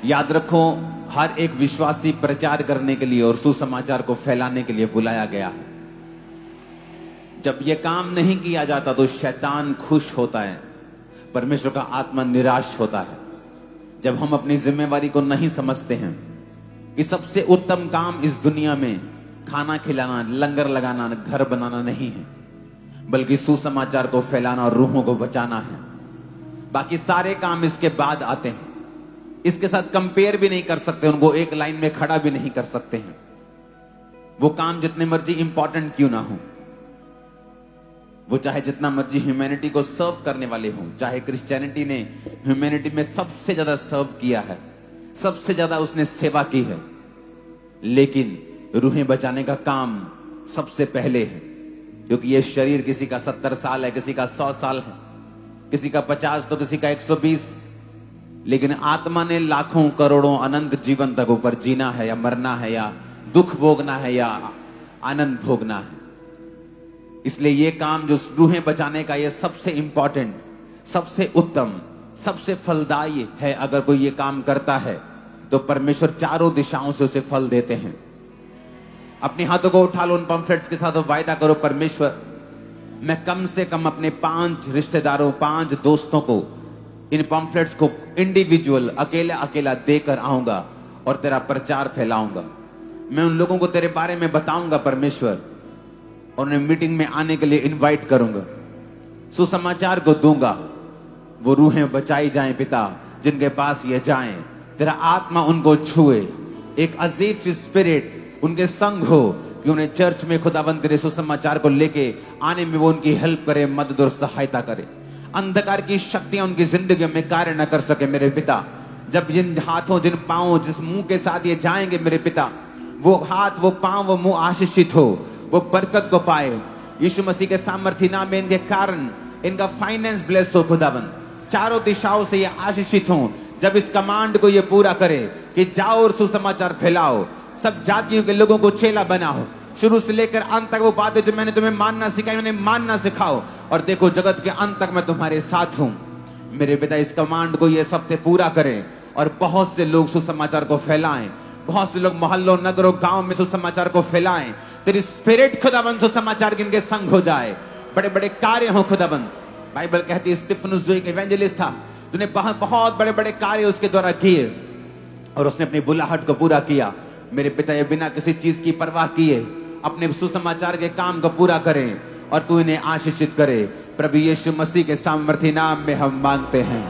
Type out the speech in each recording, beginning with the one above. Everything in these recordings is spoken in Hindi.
याद रखो, हर एक विश्वासी प्रचार करने के लिए और सुसमाचार को फैलाने के लिए बुलाया गया है। जब यह काम नहीं किया जाता तो शैतान खुश होता है, परमेश्वर का आत्मा निराश होता है। जब हम अपनी जिम्मेवारी को नहीं समझते हैं कि सबसे उत्तम काम इस दुनिया में खाना खिलाना, लंगर लगाना, घर बनाना नहीं है, बल्कि सुसमाचार को फैलाना और रूहों को बचाना है। बाकी सारे काम इसके बाद आते हैं, इसके साथ कंपेयर भी नहीं कर सकते, उनको एक लाइन में खड़ा भी नहीं कर सकते हैं। वो काम जितने मर्जी इंपॉर्टेंट क्यों ना हो, वो चाहे जितना मर्जी ह्यूमैनिटी को सर्व करने वाले हों, चाहे क्रिश्चियनिटी ने ह्यूमैनिटी में सबसे ज्यादा सर्व किया है, सबसे ज्यादा उसने सेवा की है, लेकिन रूहें बचाने का काम सबसे पहले है। क्योंकि ये शरीर किसी का 70 साल है, किसी का 100 साल है, किसी का 50 तो किसी का 120, लेकिन आत्मा ने लाखों करोड़ों अनंत जीवन तक ऊपर जीना है, या मरना है, या दुख भोगना है, या आनंद भोगना है। इसलिए ये काम जो रूहें बचाने का, ये सबसे इंपॉर्टेंट, सबसे उत्तम, सबसे फलदायी है। अगर कोई ये काम करता है तो परमेश्वर चारों दिशाओं से उसे फल देते हैं। अपने हाथों को उठा लो, उन पंफलेट्स के साथ वायदा करो, परमेश्वर मैं कम से कम अपने 5 रिश्तेदारों, 5 दोस्तों को इन पंफलेट्स को इंडिविजुअल, अकेला अकेला देकर आऊंगा और तेरा प्रचार फैलाऊंगा। मैं उन लोगों को तेरे बारे में बताऊंगा परमेश्वर, और उन्हें मीटिंग में आने के लिए इनवाइट करूंगा, सुसमाचार को दूंगा। वो रूहें बचाई जाएं पिता, जिनके पास ये जाएं, तेरा आत्मा उनको छुए, एक अजीब सी स्पिरिट उनके संग हो कि उन्हें चर्च में खुदावंद तेरे सुसमाचार को लेके आने में वो उनकी हेल्प करे, मदद और सहायता करे। अंधकार की शक्तियां उनकी जिंदगी में कार्य न कर सके मेरे पिता। जब जिन हाथों, जिन पांवों, जिस मुंह के साथ ये जाएंगे मेरे पिता, वो हाथ, वो पांव, वो मुंह आशीषित हो, वो बरकत को पाए। यीशु मसीह के सामर्थी नाम में इनके कारण इनका फाइनेंस ब्लेस हो खुदावंद, चारों दिशाओं से ये आशीषित हो। जब इस कमांड को ये पूरा करे कि जाओ और सुसमाचार फैलाओ, सब जातियों के लोगों को चेला बनाओ, शुरू से लेकर अंत तक वो बातें जो मैंने तुम्हें मानना सिखाई उन्हें मानना सिखाओ, और देखो जगत के अंत तक मैं तुम्हारे साथ हूं। मेरे पिता इस कमांड को ये हफ्ते पूरा करें और बहुत से लोग सुसमाचार को फैलाएं, बहुत से लोग मोहल्लों, नगरों, गांव में सुसमाचार को फैलाएं। तेरी स्पिरिट खुदाबंद सुसमाचार के इनके संग हो जाए, बड़े बड़े कार्य हो खुदाबंद। बाइबल कहती है स्तिफनुस जो एक इवेंजलिस्ट था, तूने बहुत बड़े बड़े कार्य उसके द्वारा किए और उसने अपनी बुलाहट को पूरा किया। मेरे पिता ये बिना किसी चीज की परवाह किए अपने सुसमाचार के काम को पूरा करें और तू इन्हें आशीषित करे। प्रभु यीशु मसीह के सामर्थी नाम में हम मांगते हैं।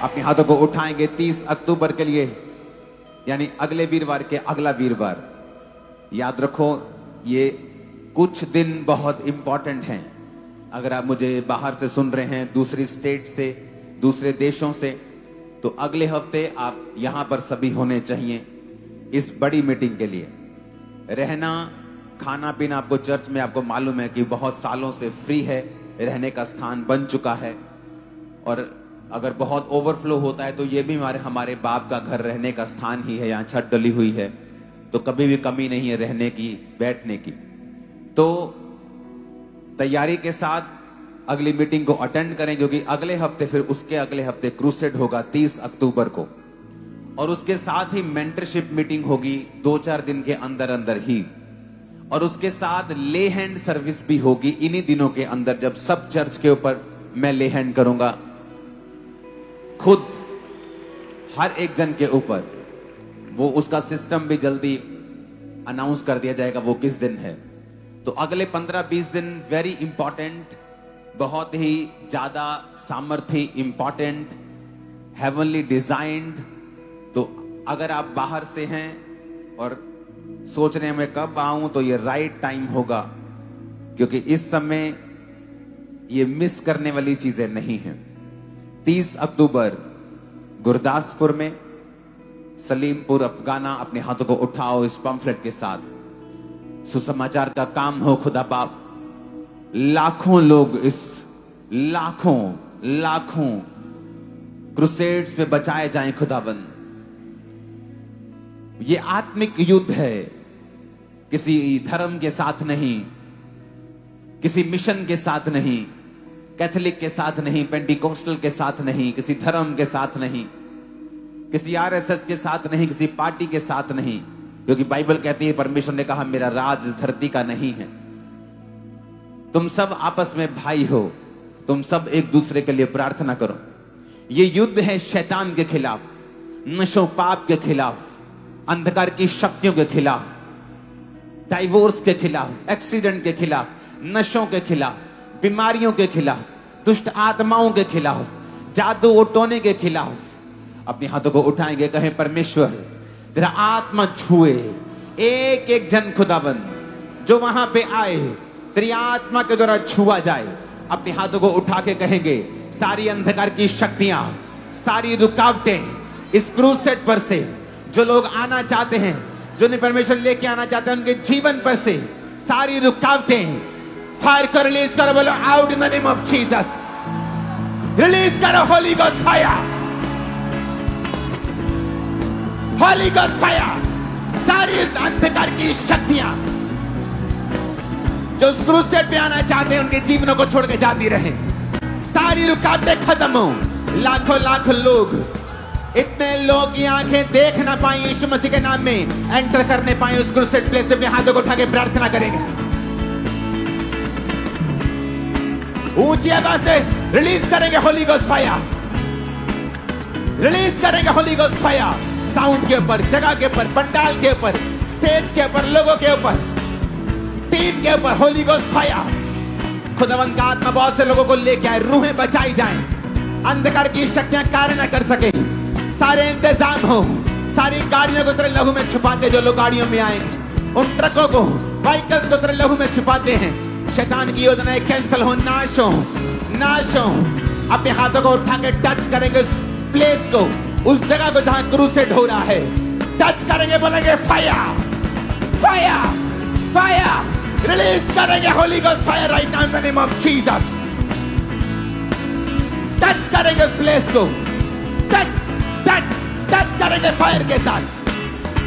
अपने हाथों को उठाएंगे 30 अक्टूबर के लिए, यानी अगले वीरवार के अगला वीरवार। याद रखो ये कुछ दिन बहुत इंपॉर्टेंट हैं। अगर आप मुझे बाहर से सुन रहे हैं, दूसरी स्टेट से, दूसरे देशों से, तो अगले हफ्ते आप यहां पर सभी होने चाहिए इस बड़ी मीटिंग के लिए। रहना, खाना पीना आपको चर्च में, आपको मालूम है कि बहुत सालों से फ्री है, रहने का स्थान बन चुका है। और अगर बहुत ओवरफ्लो होता है तो ये भी हमारे बाप का घर रहने का स्थान ही है, यहाँ छत डली हुई है, तो कभी भी कमी नहीं है रहने की, बैठने की। तो तैयारी के साथ अगली मीटिंग को अटेंड करें, क्योंकि अगले हफ्ते, फिर उसके अगले हफ्ते क्रूसेड होगा 30 अक्टूबर को, और उसके साथ ही मेंटरशिप मीटिंग होगी 2-4 दिन के अंदर अंदर ही, और उसके साथ ले हैंड सर्विस भी होगी इन्हीं दिनों के अंदर, जब सब चर्च के ऊपर मैं ले हैंड करूंगा खुद हर एक जन के ऊपर। वो उसका सिस्टम भी जल्दी अनाउंस कर दिया जाएगा वो किस दिन है। तो अगले 15-20 दिन वेरी इंपॉर्टेंट, बहुत ही ज्यादा सामर्थ्य, इंपॉर्टेंट, हेवनली डिजाइंड। तो अगर आप बाहर से हैं और सोच रहे हैं मैं कब आऊं, तो ये राइट टाइम होगा, क्योंकि इस समय ये मिस करने वाली चीजें नहीं हैं। 30 अक्टूबर गुरदासपुर में, सलीमपुर, अफगाना। अपने हाथों को उठाओ इस पंफलेट के साथ। सुसमाचार का काम हो खुदा बाप, लाखों लोग इस लाखों क्रूसेड्स में बचाए जाएं खुदाबंद। ये आत्मिक युद्ध है, किसी धर्म के साथ नहीं, किसी मिशन के साथ नहीं, कैथोलिक के साथ नहीं, पेंटिकोस्टल के साथ नहीं, किसी धर्म के साथ नहीं। किसी आरएसएस के साथ नहीं, किसी पार्टी के साथ नहीं, क्योंकि बाइबल कहती है, परमेश्वर ने कहा मेरा राज धरती का नहीं है। तुम सब आपस में भाई हो, तुम सब एक दूसरे के लिए प्रार्थना करो। ये युद्ध है शैतान के खिलाफ, नशों पाप के खिलाफ, अंधकार की शक्तियों के खिलाफ, डाइवोर्स के खिलाफ, एक्सीडेंट के खिलाफ, नशों के खिलाफ, बीमारियों के खिलाफ, दुष्ट आत्माओं के खिलाफ, जादू उठोने के खिलाफ। अपने हाथों को उठाएंगे, कहें परमेश्वर तेरा आत्मा छुए एक एक जन खुदाबंद जो वहां पे आए, तेरी आत्मा के द्वारा छुआ जाए। अपने हाथों को उठा के कहेंगे सारी अंधकार की शक्तियां, सारी रुकावटें इस क्रूसेड पर से, जो लोग आना चाहते हैं, जो ने परमेश्वर लेके आना चाहते हैं, उनके जीवन पर से सारी रुकावटें फायर कर रिलीज करो। बोलो out in the name of Jesus. Release करो holy ghost fire, holy ghost fire. सारी अंधकार की शक्तियां जो उस क्रूसेड पे आना चाहते हैं, उनके जीवनों को छोड़ के जाती रहे। सारी रुकावटें खत्म हो। लाखों लाख लोग, इतने लोग की आंखें देख ना पाए, यीशु मसीह के नाम में एंटर करने पाए उस क्रूसेड प्लेस पे। अपने हाथों को उठा के प्रार्थना करेंगे, ऊंची आवाज से रिलीज करेंगे होली गोस्ट फायर, रिलीज करेंगे होली गोस्ट फायर। साउंड के ऊपर, जगह के ऊपर, पंडाल के ऊपर, स्टेज के ऊपर, लोगों के ऊपर, टीम के ऊपर होली गोस्ट फायर। खुदावंद का आत्मा बहुत से लोगों को लेके आए, रूहें बचाई जाएं, अंधकार की शक्तियां कार्य न कर सके। सारे इंतजाम हो, सारी गाड़ियों को तेरे लहू में छुपाते, जो लोग गाड़ियों में आएंगे, उन ट्रकों को, व्हीकल्स को तेरे लहू में छुपाते हैं। शैतान की योजनाएं कैंसिल हो, नाश हो, नाश हो। अपने हाथों को उठा के टच करेंगे उस प्लेस को, उस जगह को जहां क्रूसेड हो रहा है। टच करेंगे, बोलेंगे फायर, फायर, फायर। रिलीज करेंगे Holi ghost fire right now in the name of Jesus. Touch करेंगे उस प्लेस को, टच टच टच करेंगे फायर के साथ।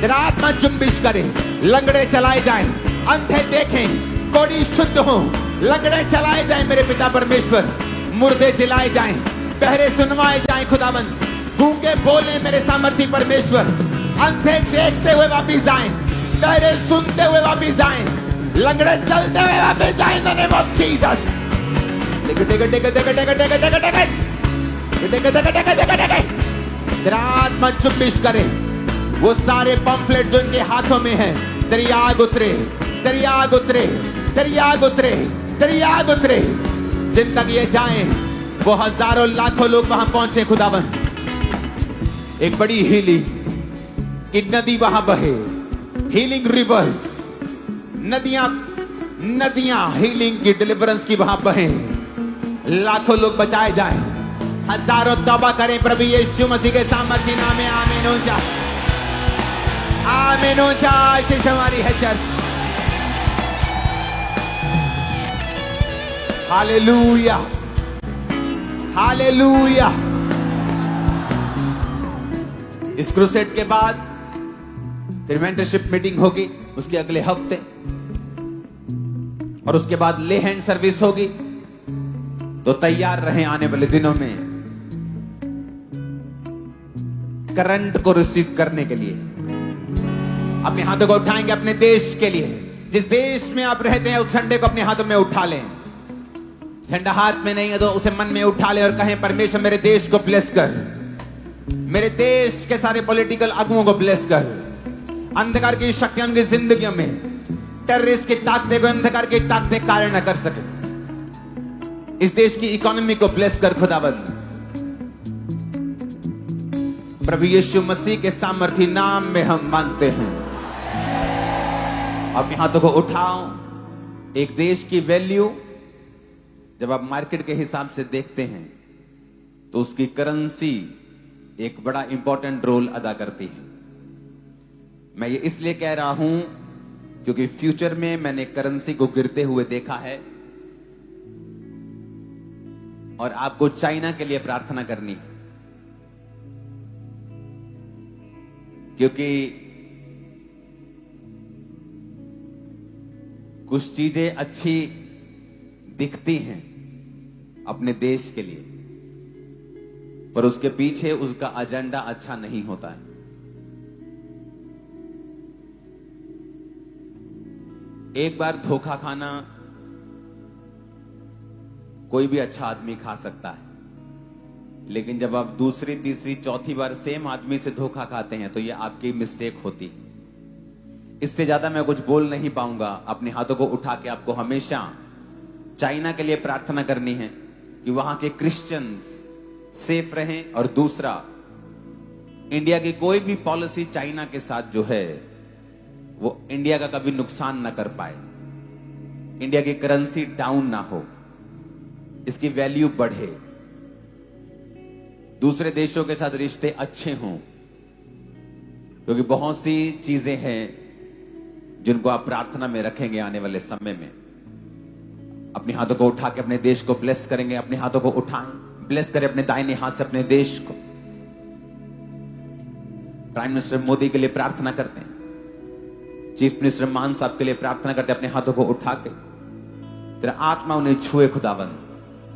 तेरा आत्मा जुम्बिश करे, लंगड़े चलाए जाएं, अंधे देखें, कोड़ी शुद्ध हो, लंगड़े चलाए जाएं मेरे पिता परमेश्वर, मुर्दे जिलाए जाएं, बहरे सुनवाए जाएं खुदावंद, गूंगे बोले मेरे सामर्थी परमेश्वर, अंधे देखते हुए वापिस आएं, बहरे सुनते हुए वापिस आएं, लंगड़े चलते हुए वापिस जाएं इन द नेम ऑफ जीसस। तेरा आत्मा जुम्बिश करे, वो सारे पंफलेट जो इनके हाथों में है, तेरी आग उतरे, तेरी आग उतरे, तेरी आग उतरे, तेरी आग उतरे। जिन तक ये जाएं, वो हजारों लाखों लोग वहां पहुंचे खुदावन। एक बड़ी हीलिंग की नदी वहां बहे, हीलिंग रिवर्स, नदियां नदियां हीलिंग की, डिलीवरेंस की वहां बहे, लाखों लोग बचाए जाएं, हजारों तौबा करें प्रभु यीशु मसीह के सामर्थी नाम में। आमीन हो जा, आमीन हो जा। आशीष हमारी है चर्च। Hallelujah, hallelujah. इस क्रूसेड के बाद फिर मेंटरशिप मीटिंग होगी उसके अगले हफ्ते, और उसके बाद ले हैंड सर्विस होगी। तो तैयार रहें आने वाले दिनों में करंट को रिसीव करने के लिए। अपने हाथों को उठाएंगे अपने देश के लिए। जिस देश में आप रहते हैं उस झंडे को अपने हाथों में उठा लें। झंडा हाथ में नहीं है तो उसे मन में उठा ले और कहें परमेश्वर मेरे देश को ब्लेस कर, मेरे देश के सारे पॉलिटिकल अगुओं को ब्लेस कर। अंधकार की शक्तियां उनकी जिंदगियों में, टेररिस्ट की ताकतें को अंधकार की ताकतें कार्य न कर सके। इस देश की इकोनॉमी को ब्लेस कर खुदावंद, प्रभु यीशु मसीह के सामर्थी नाम में हम मांगते हैं। अपने हाथों को उठाओ। एक देश की वैल्यू जब आप मार्केट के हिसाब से देखते हैं तो उसकी करेंसी एक बड़ा इंपॉर्टेंट रोल अदा करती है। मैं ये इसलिए कह रहा हूं क्योंकि फ्यूचर में मैंने करेंसी को गिरते हुए देखा है, और आपको चाइना के लिए प्रार्थना करनी है, क्योंकि कुछ चीजें अच्छी दिखती हैं अपने देश के लिए, पर उसके पीछे उसका एजेंडा अच्छा नहीं होता है। एक बार धोखा खाना कोई भी अच्छा आदमी खा सकता है, लेकिन जब आप दूसरी, तीसरी, चौथी बार सेम आदमी से धोखा खाते हैं तो यह आपकी मिस्टेक होती है। इससे ज्यादा मैं कुछ बोल नहीं पाऊंगा। अपने हाथों को उठा के आपको हमेशा चाइना के लिए प्रार्थना करनी है कि वहां के क्रिश्चियंस सेफ रहें, और दूसरा, इंडिया की कोई भी पॉलिसी चाइना के साथ जो है वो इंडिया का कभी नुकसान ना कर पाए। इंडिया की करेंसी डाउन ना हो, इसकी वैल्यू बढ़े, दूसरे देशों के साथ रिश्ते अच्छे हों, क्योंकि बहुत सी चीजें हैं जिनको आप प्रार्थना में रखेंगे आने वाले समय में। अपने हाथों को उठा के अपने देश को ब्लेस करेंगे। अपने हाथों को उठाएं, ब्लेस करें अपने दाहिने हाथ से अपने देश को। प्राइम मिनिस्टर मोदी के लिए प्रार्थना करते हैं, चीफ मिनिस्टर मान साहब के लिए प्रार्थना करते हैं। अपने हाथों को उठा के, तेरा आत्मा उन्हें छुए खुदावन,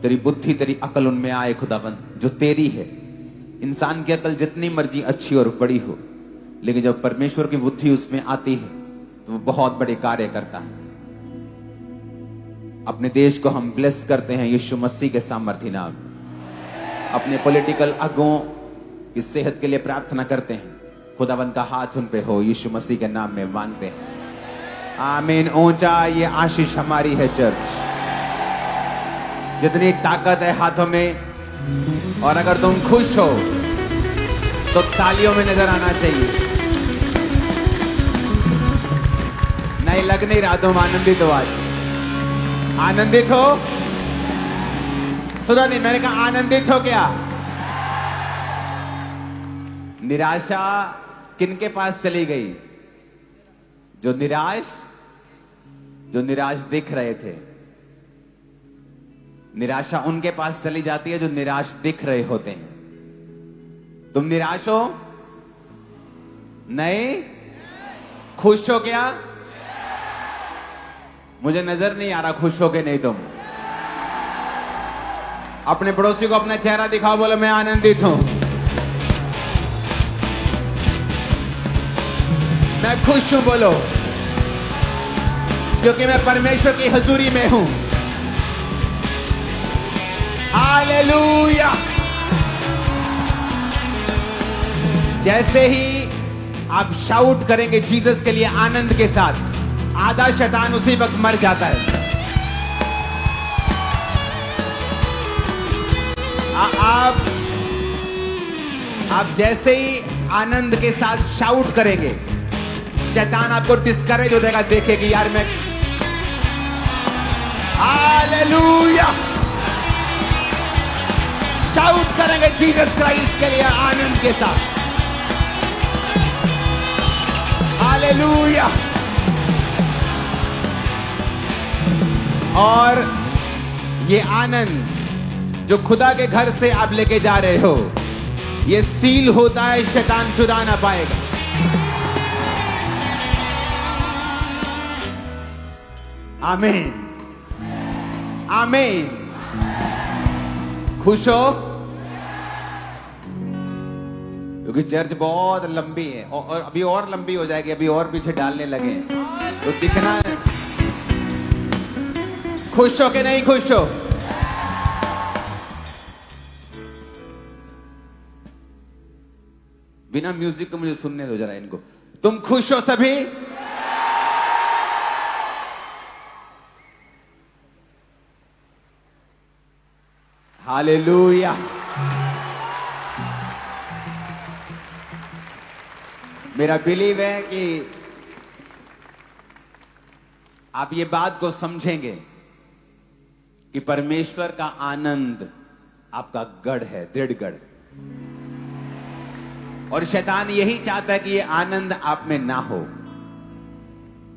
तेरी बुद्धि, तेरी अकल उनमें आए खुदावन, जो तेरी है। इंसान की अकल जितनी मर्जी अच्छी और बड़ी हो, लेकिन जब परमेश्वर की बुद्धि उसमें आती है तो वो बहुत बड़े कार्य करता है। अपने देश को हम ब्लेस करते हैं यीशु मसीह के सामर्थ्य नाम। अपने पॉलिटिकल अगुओं की सेहत के लिए प्रार्थना करते हैं। खुदावन का हाथ उन पे हो, यीशु मसीह के नाम में मांगते हैं। आमीन। ऊंचा ये आशीष हमारी है चर्च। जितनी ताकत है हाथों में, और अगर तुम खुश हो तो तालियों में नजर आना चाहिए। नहीं लग नहीं रहा तुम आनंदित हो आज? आनंदित हो? सुना नहीं, मैंने कहा आनंदित हो क्या? निराशा किनके पास चली गई? जो निराश दिख रहे थे। निराशा उनके पास चली जाती है जो निराश दिख रहे होते हैं। तुम निराश हो? नहीं? खुश हो क्या? मुझे नजर नहीं आ रहा खुश हो के नहीं तुम। अपने पड़ोसी को अपना चेहरा दिखाओ, बोलो मैं आनंदित हूं, मैं खुश हूं, बोलो, क्योंकि मैं परमेश्वर की हजूरी में हूं। हालेलुया। जैसे ही आप शाउट करेंगे जीसस के लिए आनंद के साथ, आधा शैतान उसी वक्त मर जाता है। आप जैसे ही आनंद के साथ शाउट करेंगे, शैतान आपको डिस्करेज हो जाएगा, देखे कि यार मैं। हालेलुया। शाउट करेंगे जीसस क्राइस्ट के लिए आनंद के साथ। हालेलुया। और ये आनंद जो खुदा के घर से आप लेके जा रहे हो, ये सील होता है, शैतान चुरा ना पाएगा। आमीन, आमीन। खुश हो? क्योंकि चर्च बहुत लंबी है, और अभी और लंबी हो जाएगी, अभी और पीछे डालने लगे तो दिखना है। खुश हो कि नहीं खुश हो? बिना म्यूजिक को मुझे सुनने दो जरा इनको। तुम खुश हो सभी? हालेलुया। मेरा बिलीव है कि आप ये बात को समझेंगे कि परमेश्वर का आनंद आपका गढ़ है, दृढ़ गढ़। और शैतान यही चाहता है कि ये आनंद आप में ना हो।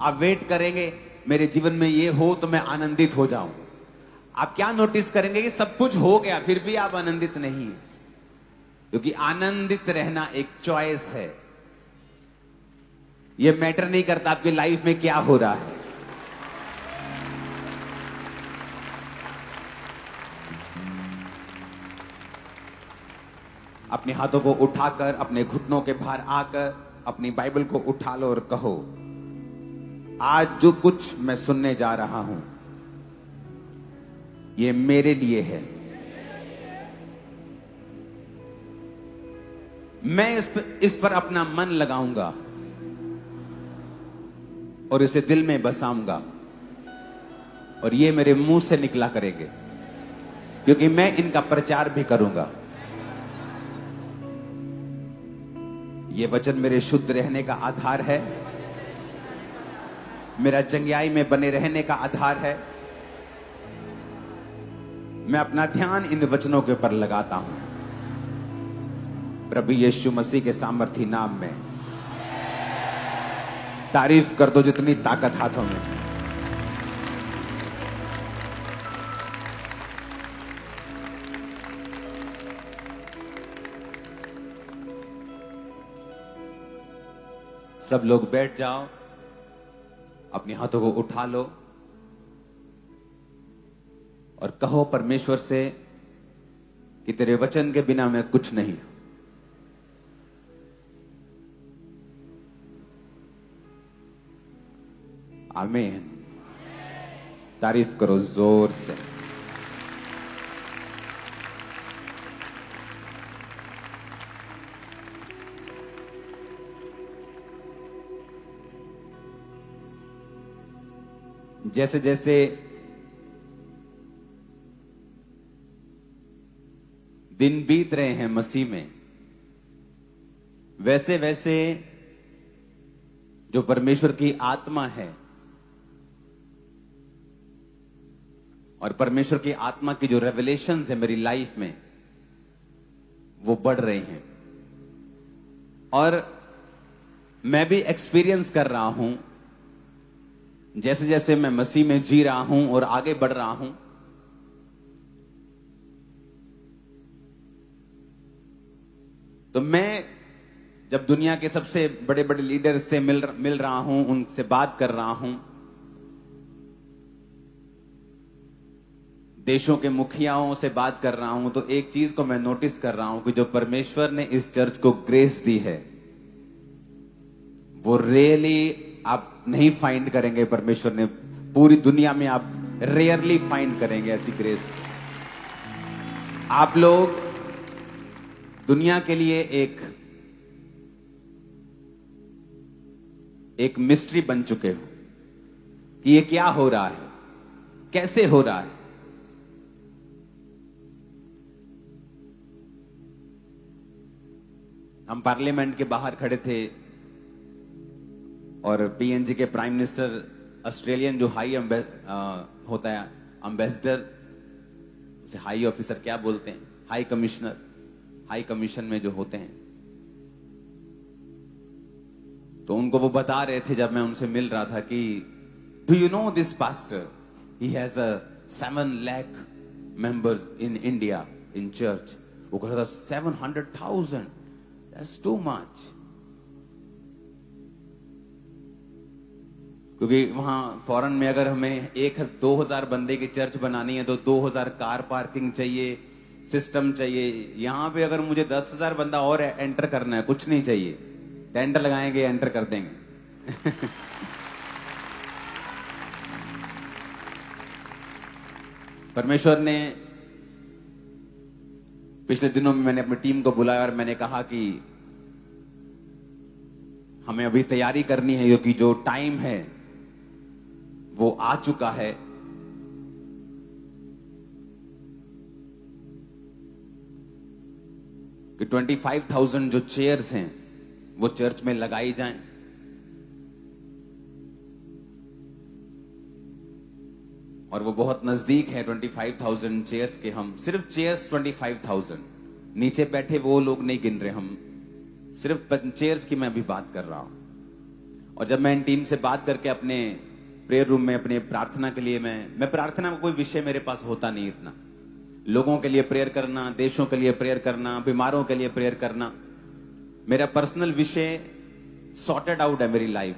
आप वेट करेंगे मेरे जीवन में ये हो तो मैं आनंदित हो जाऊं। आप क्या नोटिस करेंगे कि सब कुछ हो गया फिर भी आप आनंदित नहीं हैं, क्योंकि आनंदित रहना एक चॉइस है। ये मैटर नहीं करता आपकी लाइफ में क्या हो रहा है। अपने हाथों को उठाकर अपने घुटनों के भार आकर अपनी बाइबल को उठा लो और कहो, आज जो कुछ मैं सुनने जा रहा हूं ये मेरे लिए है। मैं इस पर अपना मन लगाऊंगा और इसे दिल में बसाऊंगा और ये मेरे मुंह से निकला करेंगे, क्योंकि मैं इनका प्रचार भी करूंगा। ये वचन मेरे शुद्ध रहने का आधार है, मेरा चंगियाई में बने रहने का आधार है। मैं अपना ध्यान इन वचनों के ऊपर लगाता हूं। प्रभु यीशु मसीह के सामर्थी नाम में तारीफ कर दो जितनी ताकत हाथों में। सब लोग बैठ जाओ, अपने हाथों को उठा लो और कहो परमेश्वर से कि तेरे वचन के बिना मैं कुछ नहीं हूं। आमीन। तारीफ करो जोर से। जैसे जैसे दिन बीत रहे हैं मसीह में, वैसे वैसे जो परमेश्वर की आत्मा है और परमेश्वर की आत्मा की जो रेवलेशंस है मेरी लाइफ में, वो बढ़ रहे हैं। और मैं भी एक्सपीरियंस कर रहा हूं, जैसे जैसे मैं मसीह में जी रहा हूं और आगे बढ़ रहा हूं, तो मैं जब दुनिया के सबसे बड़े बड़े लीडर से मिल रहा हूं, उनसे बात कर रहा हूं, देशों के मुखियाओं से बात कर रहा हूं, तो एक चीज को मैं नोटिस कर रहा हूं कि जो परमेश्वर ने इस चर्च को ग्रेस दी है, वो रियली आप नहीं फाइंड करेंगे। परमेश्वर ने पूरी दुनिया में आप रेयरली फाइंड करेंगे ऐसी ग्रेस। आप लोग दुनिया के लिए एक मिस्ट्री बन चुके हो कि ये क्या हो रहा है, कैसे हो रहा है। हम पार्लियामेंट के बाहर खड़े थे और पीएनजी के प्राइम मिनिस्टर, ऑस्ट्रेलियन जो हाई होता है एम्बेसडर, उसे हाई ऑफिसर क्या बोलते हैं, हाई कमिश्नर, हाई कमीशन में जो होते हैं, तो उनको वो बता रहे थे जब मैं उनसे मिल रहा था कि do you know this pastor, he has 7 lakh members in India in church. वो कह रहा था 700,000, दैट्स टू मच। क्योंकि वहां फॉरेन में अगर हमें 2,000 बंदे की चर्च बनानी है तो 2,000 कार पार्किंग चाहिए, सिस्टम चाहिए। यहां पे अगर मुझे 10,000 बंदा और एंटर करना है, कुछ नहीं चाहिए, टेंडर लगाएंगे, एंटर कर देंगे। परमेश्वर ने पिछले दिनों में मैंने अपनी टीम को बुलाया और मैंने कहा कि हमें अभी तैयारी करनी है, क्योंकि जो टाइम है वो आ चुका है। कि 25,000 जो चेयर्स हैं वो चर्च में लगाई जाएं। और वो बहुत नजदीक है 25,000 चेयर्स के। हम सिर्फ चेयर्स 25,000, नीचे बैठे वो लोग नहीं गिन रहे, हम सिर्फ चेयर्स की मैं अभी बात कर रहा हूं। और जब मैं इन टीम से बात करके अपने प्रेयर रूम में अपने प्रार्थना के लिए, मैं प्रार्थना में कोई विषय मेरे पास होता नहीं इतना, लोगों के लिए प्रेयर करना, देशों के लिए प्रेयर करना, बीमारों के लिए प्रेयर करना, मेरा पर्सनल विषय सॉर्टेड आउट है मेरी लाइफ।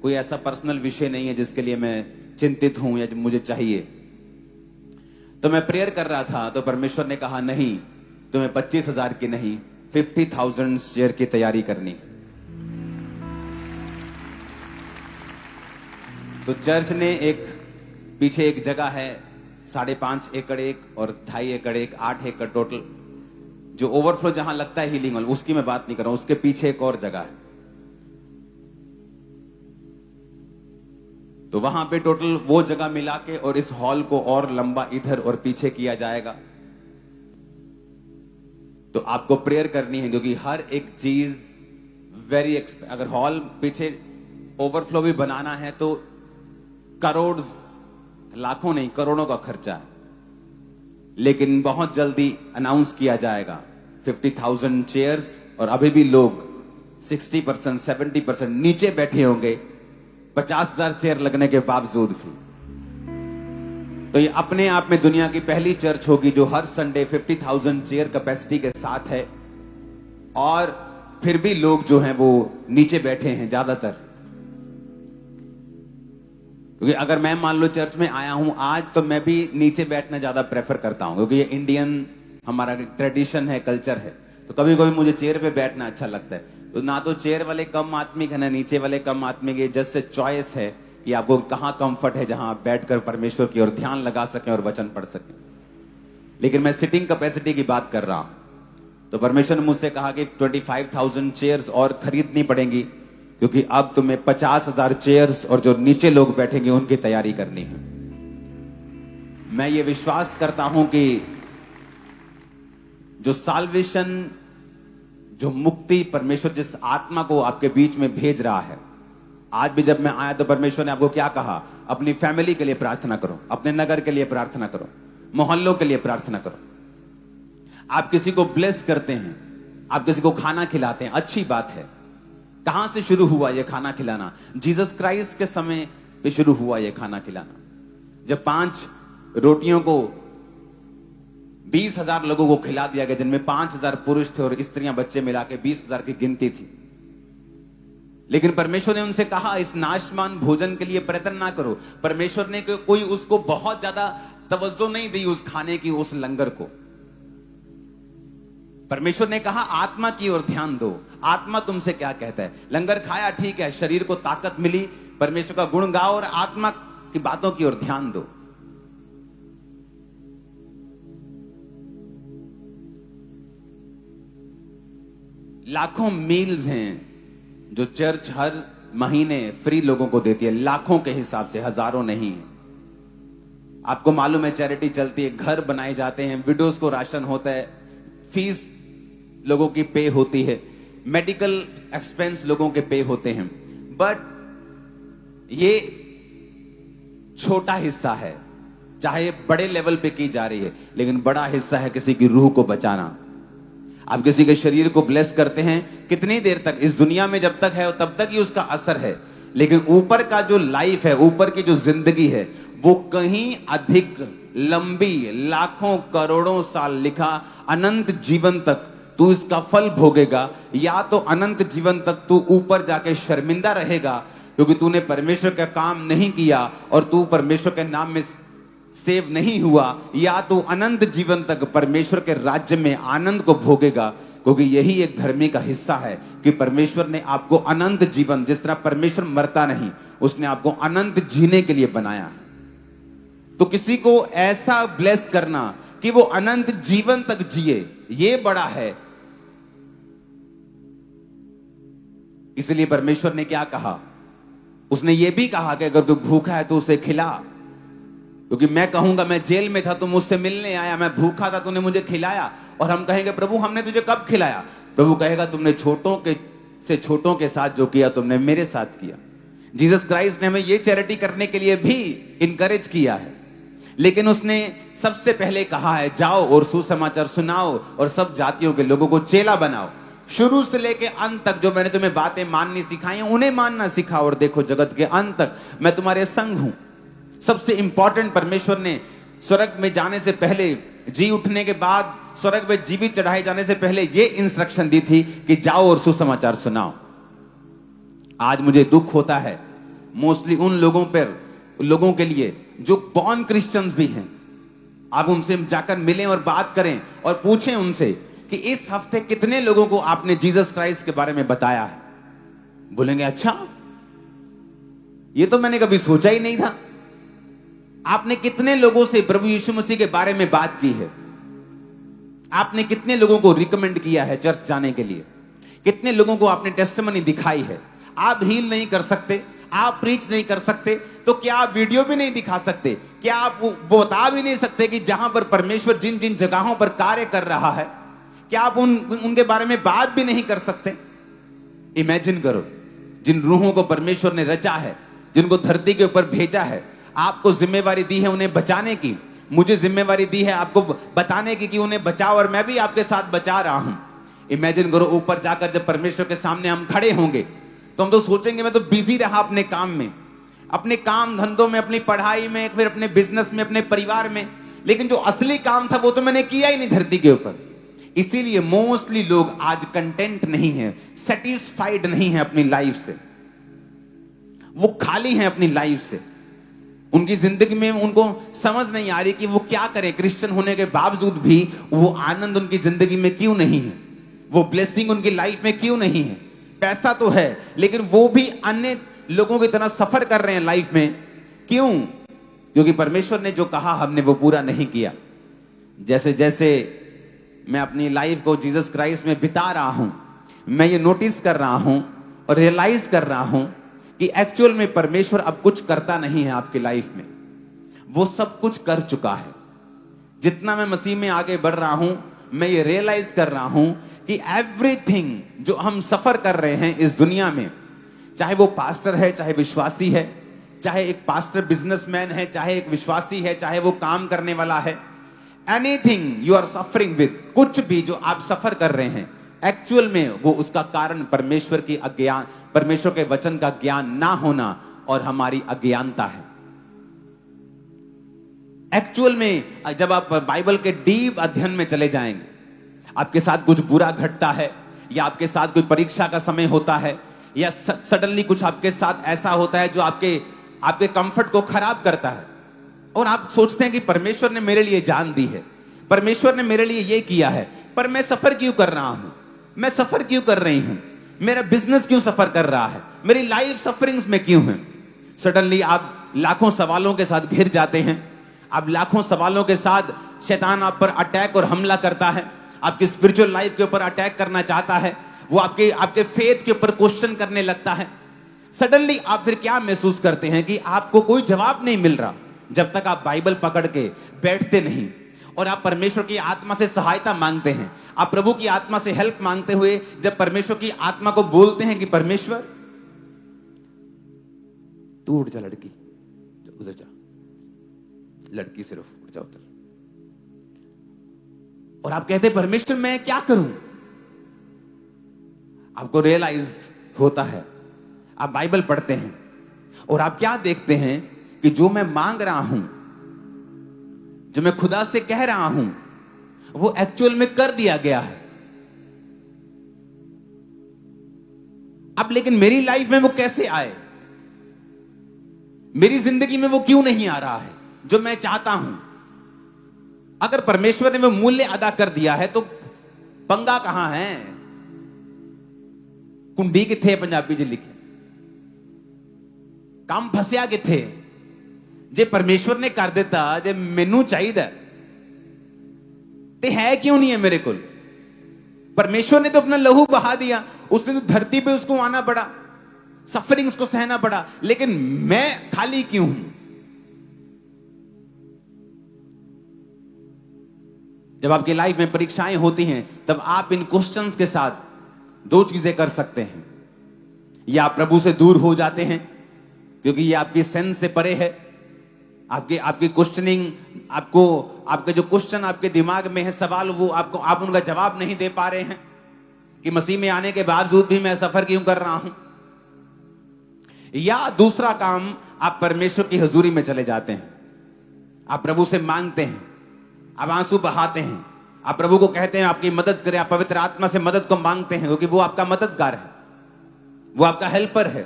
कोई ऐसा पर्सनल विषय नहीं है जिसके लिए मैं चिंतित हूं या मुझे चाहिए। तो मैं प्रेयर कर रहा था तो परमेश्वर ने कहा नहीं, तुम्हें 25,000 की नहीं 50,000 चेयर की तैयारी करनी। तो चर्च ने पीछे एक जगह है, 5.5 एकड़ एक और 2.5 एकड़ एक, 8 एकड़ टोटल, जो ओवरफ्लो जहां लगता है हीलिंग हॉल, उसकी मैं बात नहीं कर रहा हूं, उसके पीछे एक और जगह है। तो वहां पे टोटल वो जगह मिला के और इस हॉल को और लंबा इधर और पीछे किया जाएगा। तो आपको प्रेयर करनी है, क्योंकि हर एक चीज अगर हॉल पीछे ओवरफ्लो भी बनाना है तो करोड़, लाखों नहीं करोड़ों का खर्चा है। लेकिन बहुत जल्दी अनाउंस किया जाएगा 50,000 चेयर्स, और अभी भी लोग 60% 70% नीचे बैठे होंगे 50,000 चेयर लगने के बावजूद भी। तो ये अपने आप में दुनिया की पहली चर्च होगी जो हर संडे 50,000 चेयर कैपेसिटी के साथ है, और फिर भी लोग जो हैं वो नीचे बैठे हैं ज्यादातर। क्योंकि अगर मैं मान लो चर्च में आया हूं आज, तो मैं भी नीचे बैठना ज्यादा प्रेफर करता हूं, क्योंकि ये इंडियन हमारा ट्रेडिशन है, कल्चर है। तो कभी कभी मुझे चेयर पे बैठना अच्छा लगता है। तो ना तो चेयर वाले कम आत्मिक है, ना नीचे वाले कम आत्मिक है। जस्ट चॉइस है कि आपको कहां कंफर्ट है, जहां आप बैठकर परमेश्वर की ओर ध्यान लगा सकें और वचन पढ़ सकें। लेकिन मैं सिटिंग कैपेसिटी की बात कर रहा हूं। तो परमेश्वर ने मुझसे कहा कि 25,000 चेयर्स और खरीदनी पड़ेंगी, क्योंकि अब तुम्हें 50,000 चेयर्स और जो नीचे लोग बैठेंगे उनकी तैयारी करनी है। मैं ये विश्वास करता हूं कि जो साल्वेशन, जो मुक्ति परमेश्वर जिस आत्मा को आपके बीच में भेज रहा है, आज भी जब मैं आया तो परमेश्वर ने आपको क्या कहा? अपनी फैमिली के लिए प्रार्थना करो, अपने नगर के लिए प्रार्थना करो, मोहल्लों के लिए प्रार्थना करो। आप किसी को ब्लेस करते हैं, आप किसी को खाना खिलाते हैं, अच्छी बात है। कहां से शुरू हुआ यह खाना खिलाना? जीसस क्राइस्ट के समय पे शुरू हुआ यह खाना खिलाना, जब 5 रोटियों को 20,000 लोगों को खिला दिया गया, जिनमें 5,000 पुरुष थे और स्त्रियां बच्चे मिला के 20,000 की गिनती थी। लेकिन परमेश्वर ने उनसे कहा इस नाशवान भोजन के लिए प्रयत्न ना करो। परमेश्वर ने कोई उसको बहुत ज्यादा तवज्जो नहीं दी उस खाने की, उस लंगर को। परमेश्वर ने कहा आत्मा की ओर ध्यान दो। आत्मा तुमसे क्या कहता है? लंगर खाया ठीक है, शरीर को ताकत मिली, परमेश्वर का गुण गाओ और आत्मा की बातों की ओर ध्यान दो। लाखों मील्स हैं जो चर्च हर महीने फ्री लोगों को देती है, लाखों के हिसाब से, हजारों नहीं है। आपको मालूम है चैरिटी चलती है, घर बनाए जाते हैं, विडोज को राशन होता है, फीस लोगों की पे होती है, मेडिकल एक्सपेंस लोगों के पे होते हैं। बट ये छोटा हिस्सा है, चाहे बड़े लेवल पे की जा रही है, लेकिन बड़ा हिस्सा है किसी की रूह को बचाना। आप किसी के शरीर को ब्लेस करते हैं, कितनी देर तक? इस दुनिया में जब तक है तब तक ही उसका असर है, लेकिन ऊपर का जो लाइफ है, ऊपर की जो जिंदगी है, वो कहीं अधिक लंबी, लाखों करोड़ों साल लिखा, अनंत जीवन तक तू इसका फल भोगेगा, या तो अनंत जीवन तक तू ऊपर जाके शर्मिंदा रहेगा क्योंकि तूने परमेश्वर का काम नहीं किया और तू परमेश्वर के नाम में सेव नहीं हुआ, या तो अनंत जीवन तक परमेश्वर के राज्य में आनंद को भोगेगा। क्योंकि यही एक धर्मी का हिस्सा है कि परमेश्वर ने आपको अनंत जीवन, जिस तरह परमेश्वर मरता नहीं, उसने आपको अनंत जीने के लिए बनाया। तो किसी को ऐसा ब्लेस करना कि वो अनंत जीवन तक जिए, ये बड़ा है। इसलिए परमेश्वर ने क्या कहा? उसने ये भी कहा कि अगर तू भूखा है तो उसे खिला। क्योंकि मैं कहूंगा मैं जेल में था, तू मुझसे मिलने आया, मैं भूखा था, तूने मुझे खिलाया। और हम कहेंगे प्रभु हमने तुझे कब खिलाया? प्रभु कहेगा तुमने छोटों के साथ जो किया तुमने मेरे साथ किया। जीसस क्राइस्ट ने हमें ये चैरिटी करने के लिए भी इंकरेज किया है, लेकिन उसने सबसे पहले कहा है जाओ और सुसमाचार सुनाओ और सब जातियों के लोगों को चेला बनाओ। शुरू से लेके अंत तक जो मैंने तुम्हें बातें माननी सिखाई हैं उन्हें मानना सिखाओ, और देखो जगत के अंत तक मैं तुम्हारे संग हूं। सबसे इंपॉर्टेंट, परमेश्वर ने स्वर्ग में जाने से पहले, जी उठने के बाद, स्वर्ग में जीवित चढ़ाए जाने से पहले ये इंस्ट्रक्शन दी थी कि जाओ और सुसमाचार सुनाओ। आज मुझे दुख होता है मोस्टली उन लोगों के लिए जो बॉर्न क्रिश्चियंस भी हैं। आप उनसे जाकर मिलें और बात करें और पूछें उनसे कि इस हफ्ते कितने लोगों को आपने जीसस क्राइस्ट के बारे में बताया है। बोलेंगे अच्छा, ये तो मैंने कभी सोचा ही नहीं था। आपने कितने लोगों से प्रभु यीशु मसीह के बारे में बात की है? आपने कितने लोगों को रिकमेंड किया है चर्च जाने के लिए? कितने लोगों को आपने टेस्टिमनी दिखाई है? आप हील नहीं कर सकते, आप प्रीच नहीं कर सकते, तो क्या आप वीडियो भी नहीं दिखा सकते? क्या आप वो बता भी नहीं सकते कि जहां पर परमेश्वर जिन जिन जगहों पर कार्य कर रहा है, क्या आप उनके बारे में बात भी नहीं कर सकते? इमेजिन करो, जिन रूहों को परमेश्वर ने रचा है, जिनको धरती के ऊपर भेजा है, आपको जिम्मेवारी दी है उन्हें बचाने की, मुझे जिम्मेवारी दी है आपको बताने की कि उन्हें बचाओ, और मैं भी आपके साथ बचा रहा हूं। इमेजिन करो, ऊपर जाकर जब परमेश्वर के सामने हम खड़े होंगे तो हम तो सोचेंगे मैं तो बिजी रहा अपने काम में, अपने काम धंधों में, अपनी पढ़ाई में, फिर अपने बिजनेस में, अपने परिवार में, लेकिन जो असली काम था वो तो मैंने किया ही नहीं धरती के ऊपर। इसीलिए मोस्टली लोग आज कंटेंट नहीं है, सेटिस्फाइड नहीं है अपनी लाइफ से, वो खाली हैं अपनी लाइफ से। उनकी जिंदगी में उनको समझ नहीं आ रही कि वो क्या करें। क्रिश्चियन होने के बावजूद भी वो आनंद उनकी जिंदगी में क्यों नहीं है, वो ब्लेसिंग उनकी लाइफ में क्यों नहीं है। पैसा तो है लेकिन वो भी अन्य लोगों की तरह सफर कर रहे हैं लाइफ में, क्यों? क्योंकि परमेश्वर ने जो कहा हमने वो पूरा नहीं किया। जैसे जैसे मैं अपनी लाइफ को जीसस क्राइस्ट में बिता रहा हूं, मैं ये नोटिस कर रहा हूं और रियलाइज कर रहा हूं कि एक्चुअल में परमेश्वर अब कुछ करता नहीं है आपकी लाइफ में, वो सब कुछ कर चुका है। जितना मैं मसीह में आगे बढ़ रहा हूं, मैं ये रियलाइज कर रहा हूं कि एवरीथिंग जो हम सफर कर रहे हैं इस दुनिया में, चाहे वो पास्टर है, चाहे विश्वासी है, चाहे एक पास्टर बिजनेसमैन है, चाहे एक विश्वासी है, चाहे वो काम करने वाला है, anything you are suffering with, कुछ भी जो आप सफर कर रहे हैं, एक्चुअल में वो उसका कारण परमेश्वर की अज्ञान, परमेश्वर के वचन का ज्ञान ना होना और हमारी अज्ञानता है। एक्चुअल में जब आप बाइबल के डीप अध्ययन में चले जाएंगे, आपके साथ कुछ बुरा घटता है, या आपके साथ कोई परीक्षा का समय होता है, या सडनली कुछ आपके साथ ऐसा होता है जो आपके कंफर्ट को खराब करता है, और आप सोचते हैं कि परमेश्वर ने मेरे लिए जान दी है, परमेश्वर ने मेरे लिए ये किया है, पर मैं सफर क्यों कर रहा हूं, मैं सफर क्यों कर रही हूं, मेरा बिजनेस क्यों सफर कर रहा है, मेरी लाइफ सफरिंग्स में क्यों है। सडनली आप लाखों सवालों के साथ घिर जाते हैं, आप लाखों सवालों के साथ, शैतान आप पर अटैक और हमला करता है, आपकी स्पिरिचुअल लाइफ के ऊपर अटैक करना चाहता है, वो आपके फेथ के ऊपर क्वेश्चन करने लगता है। सडनली आप फिर क्या महसूस करते हैं कि आपको कोई जवाब नहीं मिल रहा जब तक आप बाइबल पकड़ के बैठते नहीं और आप परमेश्वर की आत्मा से सहायता मांगते हैं। आप प्रभु की आत्मा से हेल्प मांगते हुए जब परमेश्वर की आत्मा को बोलते हैं कि परमेश्वर तू उठ जा, लड़की उधर जा, लड़की सिर्फ उठ जा उधर, और आप कहते हैं परमेश्वर मैं क्या करूं। आपको रियलाइज होता है, आप बाइबल पढ़ते हैं और आप क्या देखते हैं कि जो मैं मांग रहा हूं, जो मैं खुदा से कह रहा हूं, वो एक्चुअल में कर दिया गया है। अब लेकिन मेरी लाइफ में वो कैसे आए, मेरी जिंदगी में वो क्यों नहीं आ रहा है जो मैं चाहता हूं। अगर परमेश्वर ने वो मूल्य अदा कर दिया है तो पंगा कहां है, कुंडी किथे पंजाबी जी लिखे, काम फसिया किथे। जे परमेश्वर ने कर दिता, जे मैनू चाहिए ते है क्यों नहीं है मेरे को। परमेश्वर ने तो अपना लहू बहा दिया, उसने तो धरती पे उसको आना पड़ा, सफरिंग्स को सहना पड़ा, लेकिन मैं खाली क्यों हूं। जब आपकी लाइफ में परीक्षाएं होती हैं तब आप इन क्वेश्चंस के साथ दो चीजें कर सकते हैं, या आप प्रभु से दूर हो जाते हैं क्योंकि ये आपकी सेंस से परे है, आपकी क्वेश्चनिंग, आपके जो क्वेश्चन आपके दिमाग में है, सवाल, वो आप उनका जवाब नहीं दे पा रहे हैं कि मसीह में आने के बावजूद भी मैं सफर क्यों कर रहा हूं। या दूसरा काम, आप परमेश्वर की हजूरी में चले जाते हैं, आप प्रभु से मांगते हैं, आप आंसू बहाते हैं, आप प्रभु को कहते हैं आपकी मदद करें, आप पवित्र आत्मा से मदद को मांगते हैं क्योंकि वो आपका मददगार है, वो आपका हेल्पर है।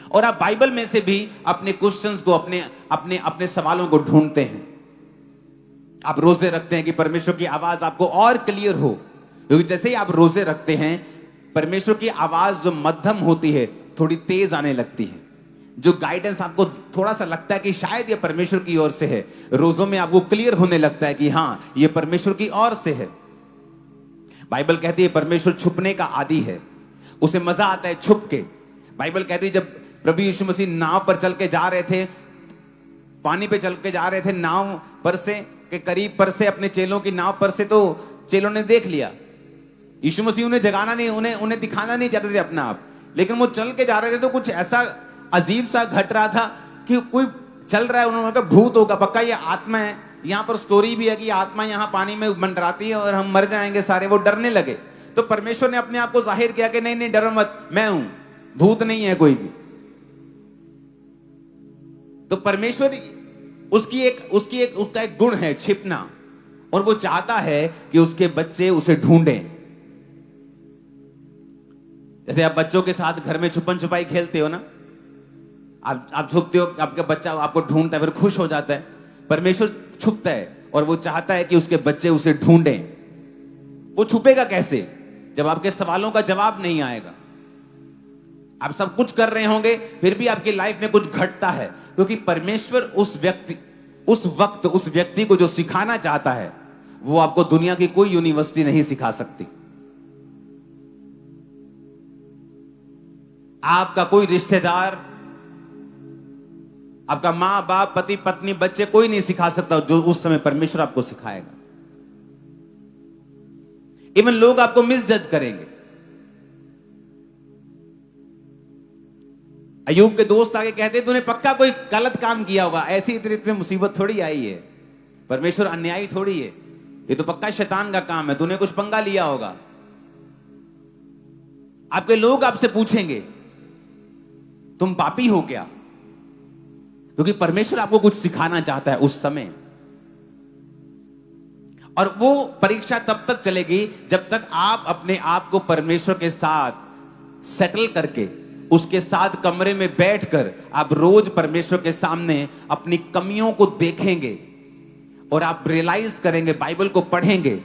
और आप बाइबल में से भी अपने क्वेश्चंस को, अपने सवालों को ढूंढते हैं, आप रोजे रखते हैं कि परमेश्वर की आवाज आपको और क्लियर हो, क्योंकि जैसे ही आप रोजे रखते हैं परमेश्वर की आवाज जो मध्यम होती है थोड़ी तेज आने लगती है। जो गाइडेंस आपको थोड़ा सा लगता है कि शायद ये परमेश्वर की ओर से है, रोजों में आपको क्लियर होने लगता है कि हां ये परमेश्वर की ओर से है। बाइबल कहती है परमेश्वर छुपने का आदी है, उसे मजा आता है छुप के। बाइबल कहती है जब प्रभु यीशु मसीह नाव पर चल के जा रहे थे, पानी पे चल के जा रहे थे, नाव पर से के करीब पर से, अपने चेलों की नाव पर से, तो चेलों ने देख लिया। यीशु मसीह उन्हें जगाना नहीं, उन्हें दिखाना नहीं चाहते थे अपना आप, लेकिन वो चल के जा रहे थे तो कुछ ऐसा अजीब सा घट रहा था कि कोई चल रहा है, उन्होंने कहा भूत होगा पक्का, ये आत्मा है। यहां पर स्टोरी भी है कि आत्मा यहां पानी में मंडराती है और हम मर जाएंगे सारे। वो डरने लगे, तो परमेश्वर ने अपने आप को जाहिर किया कि नहीं नहीं डरो मत, मैं हूं, भूत नहीं है कोई भी। तो परमेश्वर उसका एक गुण है छिपना, और वो चाहता है कि उसके बच्चे उसे ढूंढें। जैसे आप बच्चों के साथ घर में छुपन छुपाई खेलते हो ना, आप छुपते हो, आपका बच्चा आपको ढूंढता है, फिर खुश हो जाता है। परमेश्वर छुपता है और वो चाहता है कि उसके बच्चे उसे ढूंढें। वो छुपेगा कैसे? जब आपके सवालों का जवाब नहीं आएगा। आप सब कुछ कर रहे होंगे फिर भी आपकी लाइफ में कुछ घटता है, क्योंकि परमेश्वर उस वक्त उस व्यक्ति को जो सिखाना चाहता है वो आपको दुनिया की कोई यूनिवर्सिटी नहीं सिखा सकती। आपका कोई रिश्तेदार, आपका मां बाप, पति पत्नी, बच्चे, कोई नहीं सिखा सकता जो उस समय परमेश्वर आपको सिखाएगा। इवन लोग आपको मिसजज करेंगे। अयूब के दोस्त आगे कहते तूने पक्का कोई गलत काम किया होगा, ऐसी इतनी मुसीबत थोड़ी आई है, परमेश्वर अन्यायी थोड़ी है, ये तो पक्का शैतान का काम है, तूने कुछ पंगा लिया होगा। आपके लोग आपसे पूछेंगे तुम पापी हो क्या, क्योंकि परमेश्वर आपको कुछ सिखाना चाहता है उस समय। और वो परीक्षा तब तक चलेगी जब तक आप अपने आप को परमेश्वर के साथ सेटल करके, उसके साथ कमरे में बैठकर आप रोज परमेश्वर के सामने अपनी कमियों को देखेंगे और आप रियलाइज करेंगे, बाइबल को पढ़ेंगे,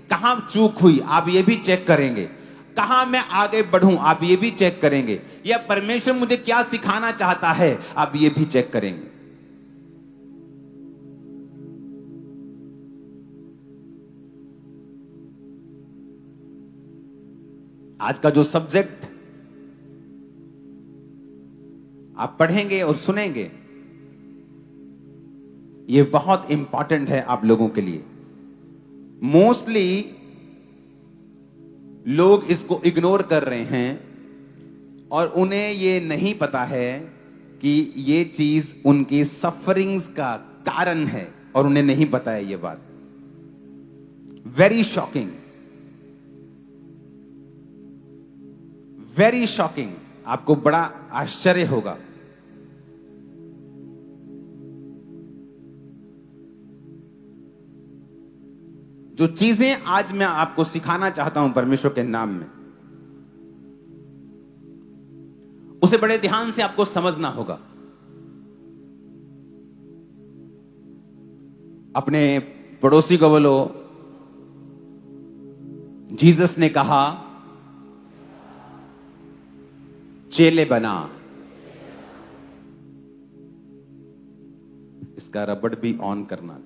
कहां चूक हुई आप ये भी चेक करेंगे, कहां मैं आगे बढ़ूं आप ये भी चेक करेंगे, या परमेश्वर मुझे क्या सिखाना चाहता है आप ये भी चेक करेंगे। आज का जो सब्जेक्ट आप पढ़ेंगे और सुनेंगे ये बहुत इंपॉर्टेंट है आप लोगों के लिए। मोस्टली लोग इसको इग्नोर कर रहे हैं और उन्हें ये नहीं पता है कि ये चीज उनकी सफरिंग्स का कारण है, और उन्हें नहीं पता है ये बात। वेरी शॉकिंग, वेरी शॉकिंग, आपको बड़ा आश्चर्य होगा। जो चीजें आज मैं आपको सिखाना चाहता हूं परमेश्वर के नाम में, उसे बड़े ध्यान से आपको समझना होगा। अपने पड़ोसी को बोलो, जीसस ने कहा चेले बना। इसका रबड़ भी ऑन करना।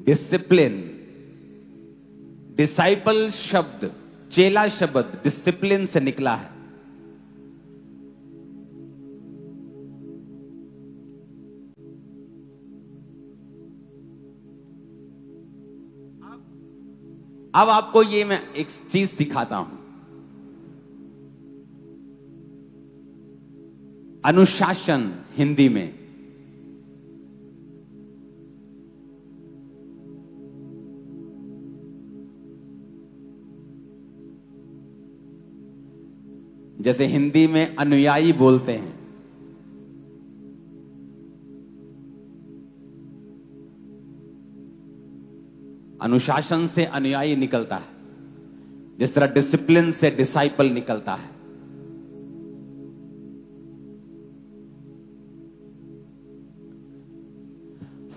डिसिप्लिन, डिसाइपल शब्द, चेला शब्द डिसिप्लिन से निकला है। अब आपको ये मैं एक चीज सिखाता हूं, अनुशासन हिंदी में। जैसे हिंदी में अनुयायी बोलते हैं, अनुशासन से अनुयायी निकलता है, जिस तरह डिसिप्लिन से डिसाइपल निकलता है।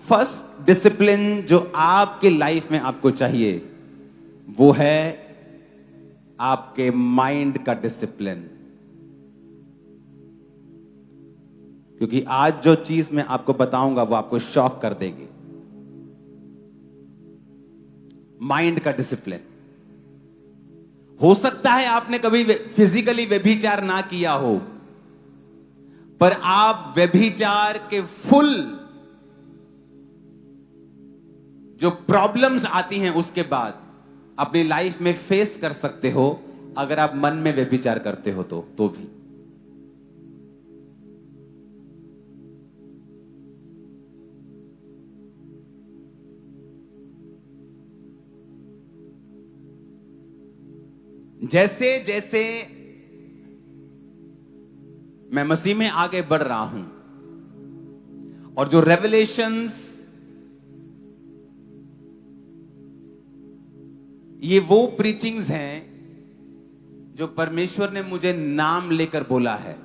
फर्स्ट डिसिप्लिन जो आपकी लाइफ में आपको चाहिए वो है आपके माइंड का डिसिप्लिन। क्योंकि आज जो चीज मैं आपको बताऊंगा वो आपको शॉक कर देगी। माइंड का डिसिप्लिन। हो सकता है आपने कभी फिजिकली व्यभिचार ना किया हो, पर आप व्यभिचार के फुल जो प्रॉब्लम्स आती हैं उसके बाद अपनी लाइफ में फेस कर सकते हो अगर आप मन में व्यभिचार करते हो तो भी। जैसे जैसे मैं मसीह में आगे बढ़ रहा हूं और जो रेवलेशंस, ये वो प्रीचिंग्स हैं जो परमेश्वर ने मुझे नाम लेकर बोला है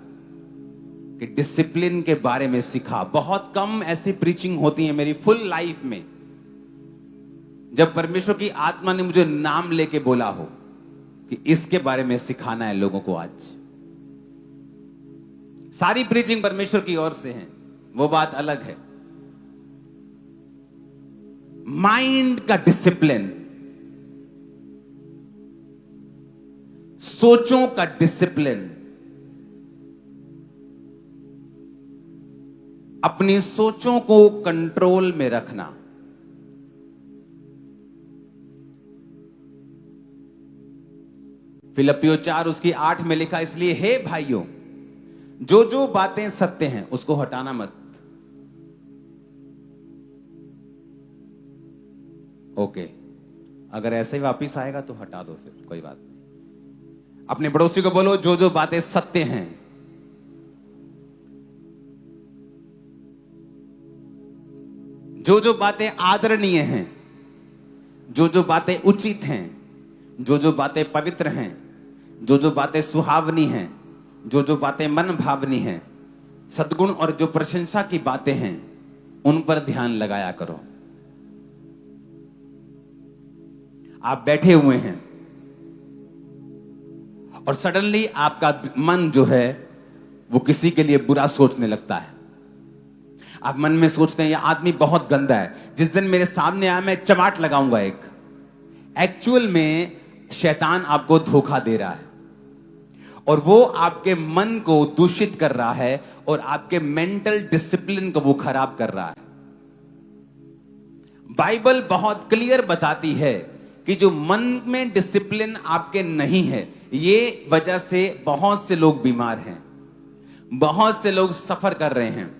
कि डिसिप्लिन के बारे में सिखा। बहुत कम ऐसी प्रीचिंग होती है मेरी फुल लाइफ में जब परमेश्वर की आत्मा ने मुझे नाम लेके बोला हो कि इसके बारे में सिखाना है लोगों को। आज सारी प्रीचिंग परमेश्वर की ओर से है, वो बात अलग है। माइंड का डिसिप्लिन, सोचों का डिसिप्लिन, अपनी सोचों को कंट्रोल में रखना। फिलिप्पियों 4 उसकी 8 में लिखा, इसलिए हे भाइयों जो जो बातें सत्य हैं उसको हटाना मत। ओके, अगर ऐसे ही वापिस आएगा तो हटा दो, फिर कोई बात नहीं। अपने पड़ोसी को बोलो जो जो बातें सत्य हैं, जो जो बातें आदरणीय हैं, जो जो बातें उचित हैं, जो जो बातें पवित्र हैं, जो जो बातें सुहावनी हैं, जो जो बातें मन भावनी हैं, सद्गुण और जो प्रशंसा की बातें हैं, उन पर ध्यान लगाया करो। आप बैठे हुए हैं और सडनली आपका मन जो है वो किसी के लिए बुरा सोचने लगता है। आप मन में सोचते हैं यह आदमी बहुत गंदा है, जिस दिन मेरे सामने आया मैं चमाट लगाऊंगा एक। एक्चुअल में शैतान आपको धोखा दे रहा है और वो आपके मन को दूषित कर रहा है और आपके मेंटल डिसिप्लिन को वो खराब कर रहा है। बाइबल बहुत क्लियर बताती है कि जो मन में डिसिप्लिन आपके नहीं है, ये वजह से बहुत से लोग बीमार हैं, बहुत से लोग सफर कर रहे हैं,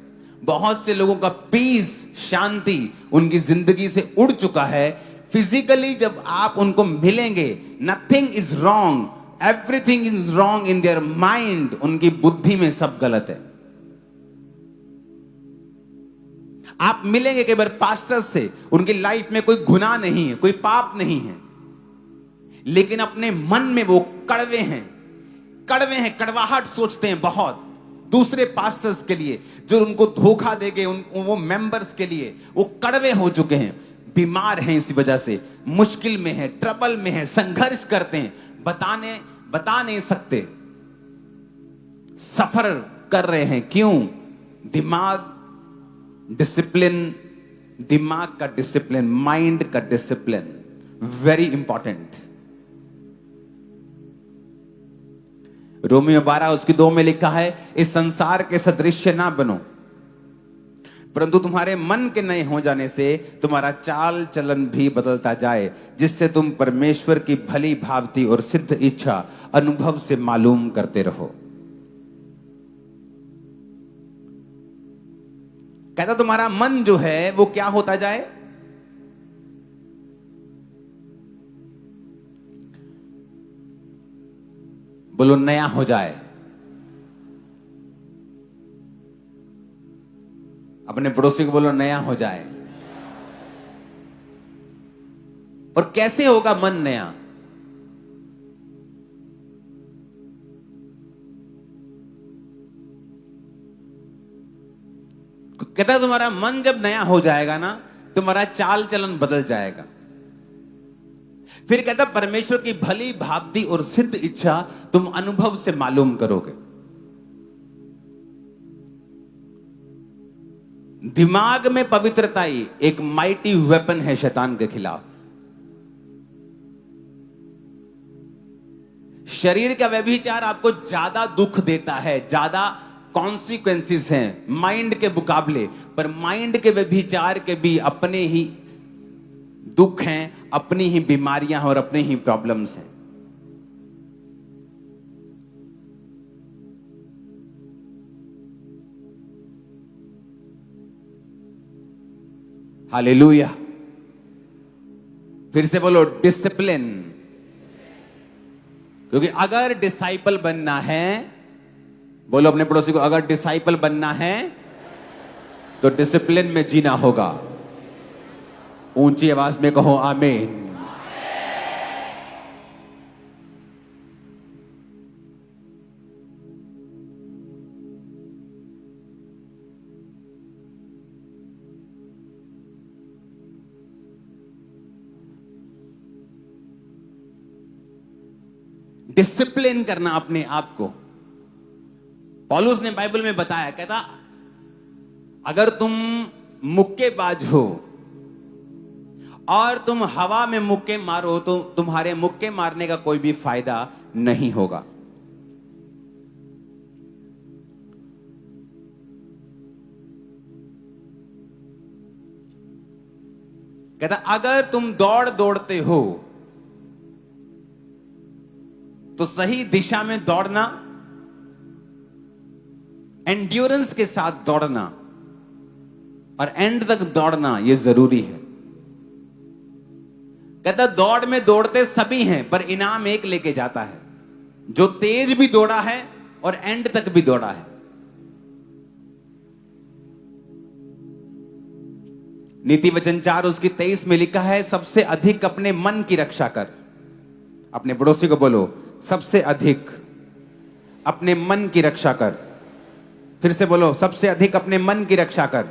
बहुत से लोगों का पीस, शांति उनकी जिंदगी से उड़ चुका है। फिजिकली जब आप उनको मिलेंगे, nothing is wrong, everything is wrong in their mind. उनकी बुद्धि में सब गलत है। आप मिलेंगे कई बार पास्टर से, उनकी लाइफ में कोई गुनाह नहीं है, कोई पाप नहीं है, लेकिन अपने मन में वो कड़वे हैं, कड़वाहट सोचते हैं बहुत दूसरे पास्टर्स के लिए जो उनको धोखा देंगे, वो मेंबर्स के लिए वो कड़वे हो चुके हैं, बीमार हैं, इसी वजह से मुश्किल में है, ट्रबल में है, संघर्ष करते हैं, बता नहीं सकते, सफर कर रहे हैं। क्यों? दिमाग का डिसिप्लिन, माइंड का डिसिप्लिन वेरी इंपॉर्टेंट। रोमियो 12 उसकी 2 में लिखा है, इस संसार के सदृश्य ना बनो, परंतु तुम्हारे मन के नए हो जाने से तुम्हारा चाल चलन भी बदलता जाए, जिससे तुम परमेश्वर की भली भांति और सिद्ध इच्छा अनुभव से मालूम करते रहो। कहता तुम्हारा मन जो है वो क्या होता जाए? बोलो नया हो जाए। अपने पड़ोसी को बोलो नया हो जाए। और कैसे होगा मन नया? कहता है तुम्हारा मन जब नया हो जाएगा ना, तुम्हारा चाल चलन बदल जाएगा। फिर कहता परमेश्वर की भली भांति और सिद्ध इच्छा तुम अनुभव से मालूम करोगे। दिमाग में पवित्रता ही एक माइटी वेपन है शैतान के खिलाफ। शरीर का व्यभिचार आपको ज्यादा दुख देता है, ज्यादा कॉन्सिक्वेंसेस हैं माइंड के मुकाबले, पर माइंड के व्यभिचार के भी अपने ही दुख हैं, अपनी ही बीमारियां हैं और अपने ही प्रॉब्लम्स हैं। हालेलुया। फिर से बोलो डिसिप्लिन। क्योंकि अगर डिसाइपल बनना है, बोलो अपने पड़ोसी को, अगर डिसाइपल बनना है तो डिसिप्लिन में जीना होगा। ऊंची आवाज में कहो आमीन। डिसिप्लिन करना अपने आप को। पौलुस ने बाइबल में बताया, कहता अगर तुम मुक्केबाज हो और तुम हवा में मुक्के मारो तो तुम्हारे मुक्के मारने का कोई भी फायदा नहीं होगा। कहता अगर तुम दौड़ते हो तो सही दिशा में दौड़ना, एंड्योरेंस के साथ दौड़ना और एंड तक दौड़ना यह जरूरी है। कहता दौड़ में दौड़ते सभी हैं पर इनाम एक लेके जाता है, जो तेज भी दौड़ा है और एंड तक भी दौड़ा है। नीति वचन 4 उसकी 23 में लिखा है, सबसे अधिक अपने मन की रक्षा कर। अपने पड़ोसी को बोलो, सबसे अधिक अपने मन की रक्षा कर। फिर से बोलो, सबसे अधिक अपने मन की रक्षा कर,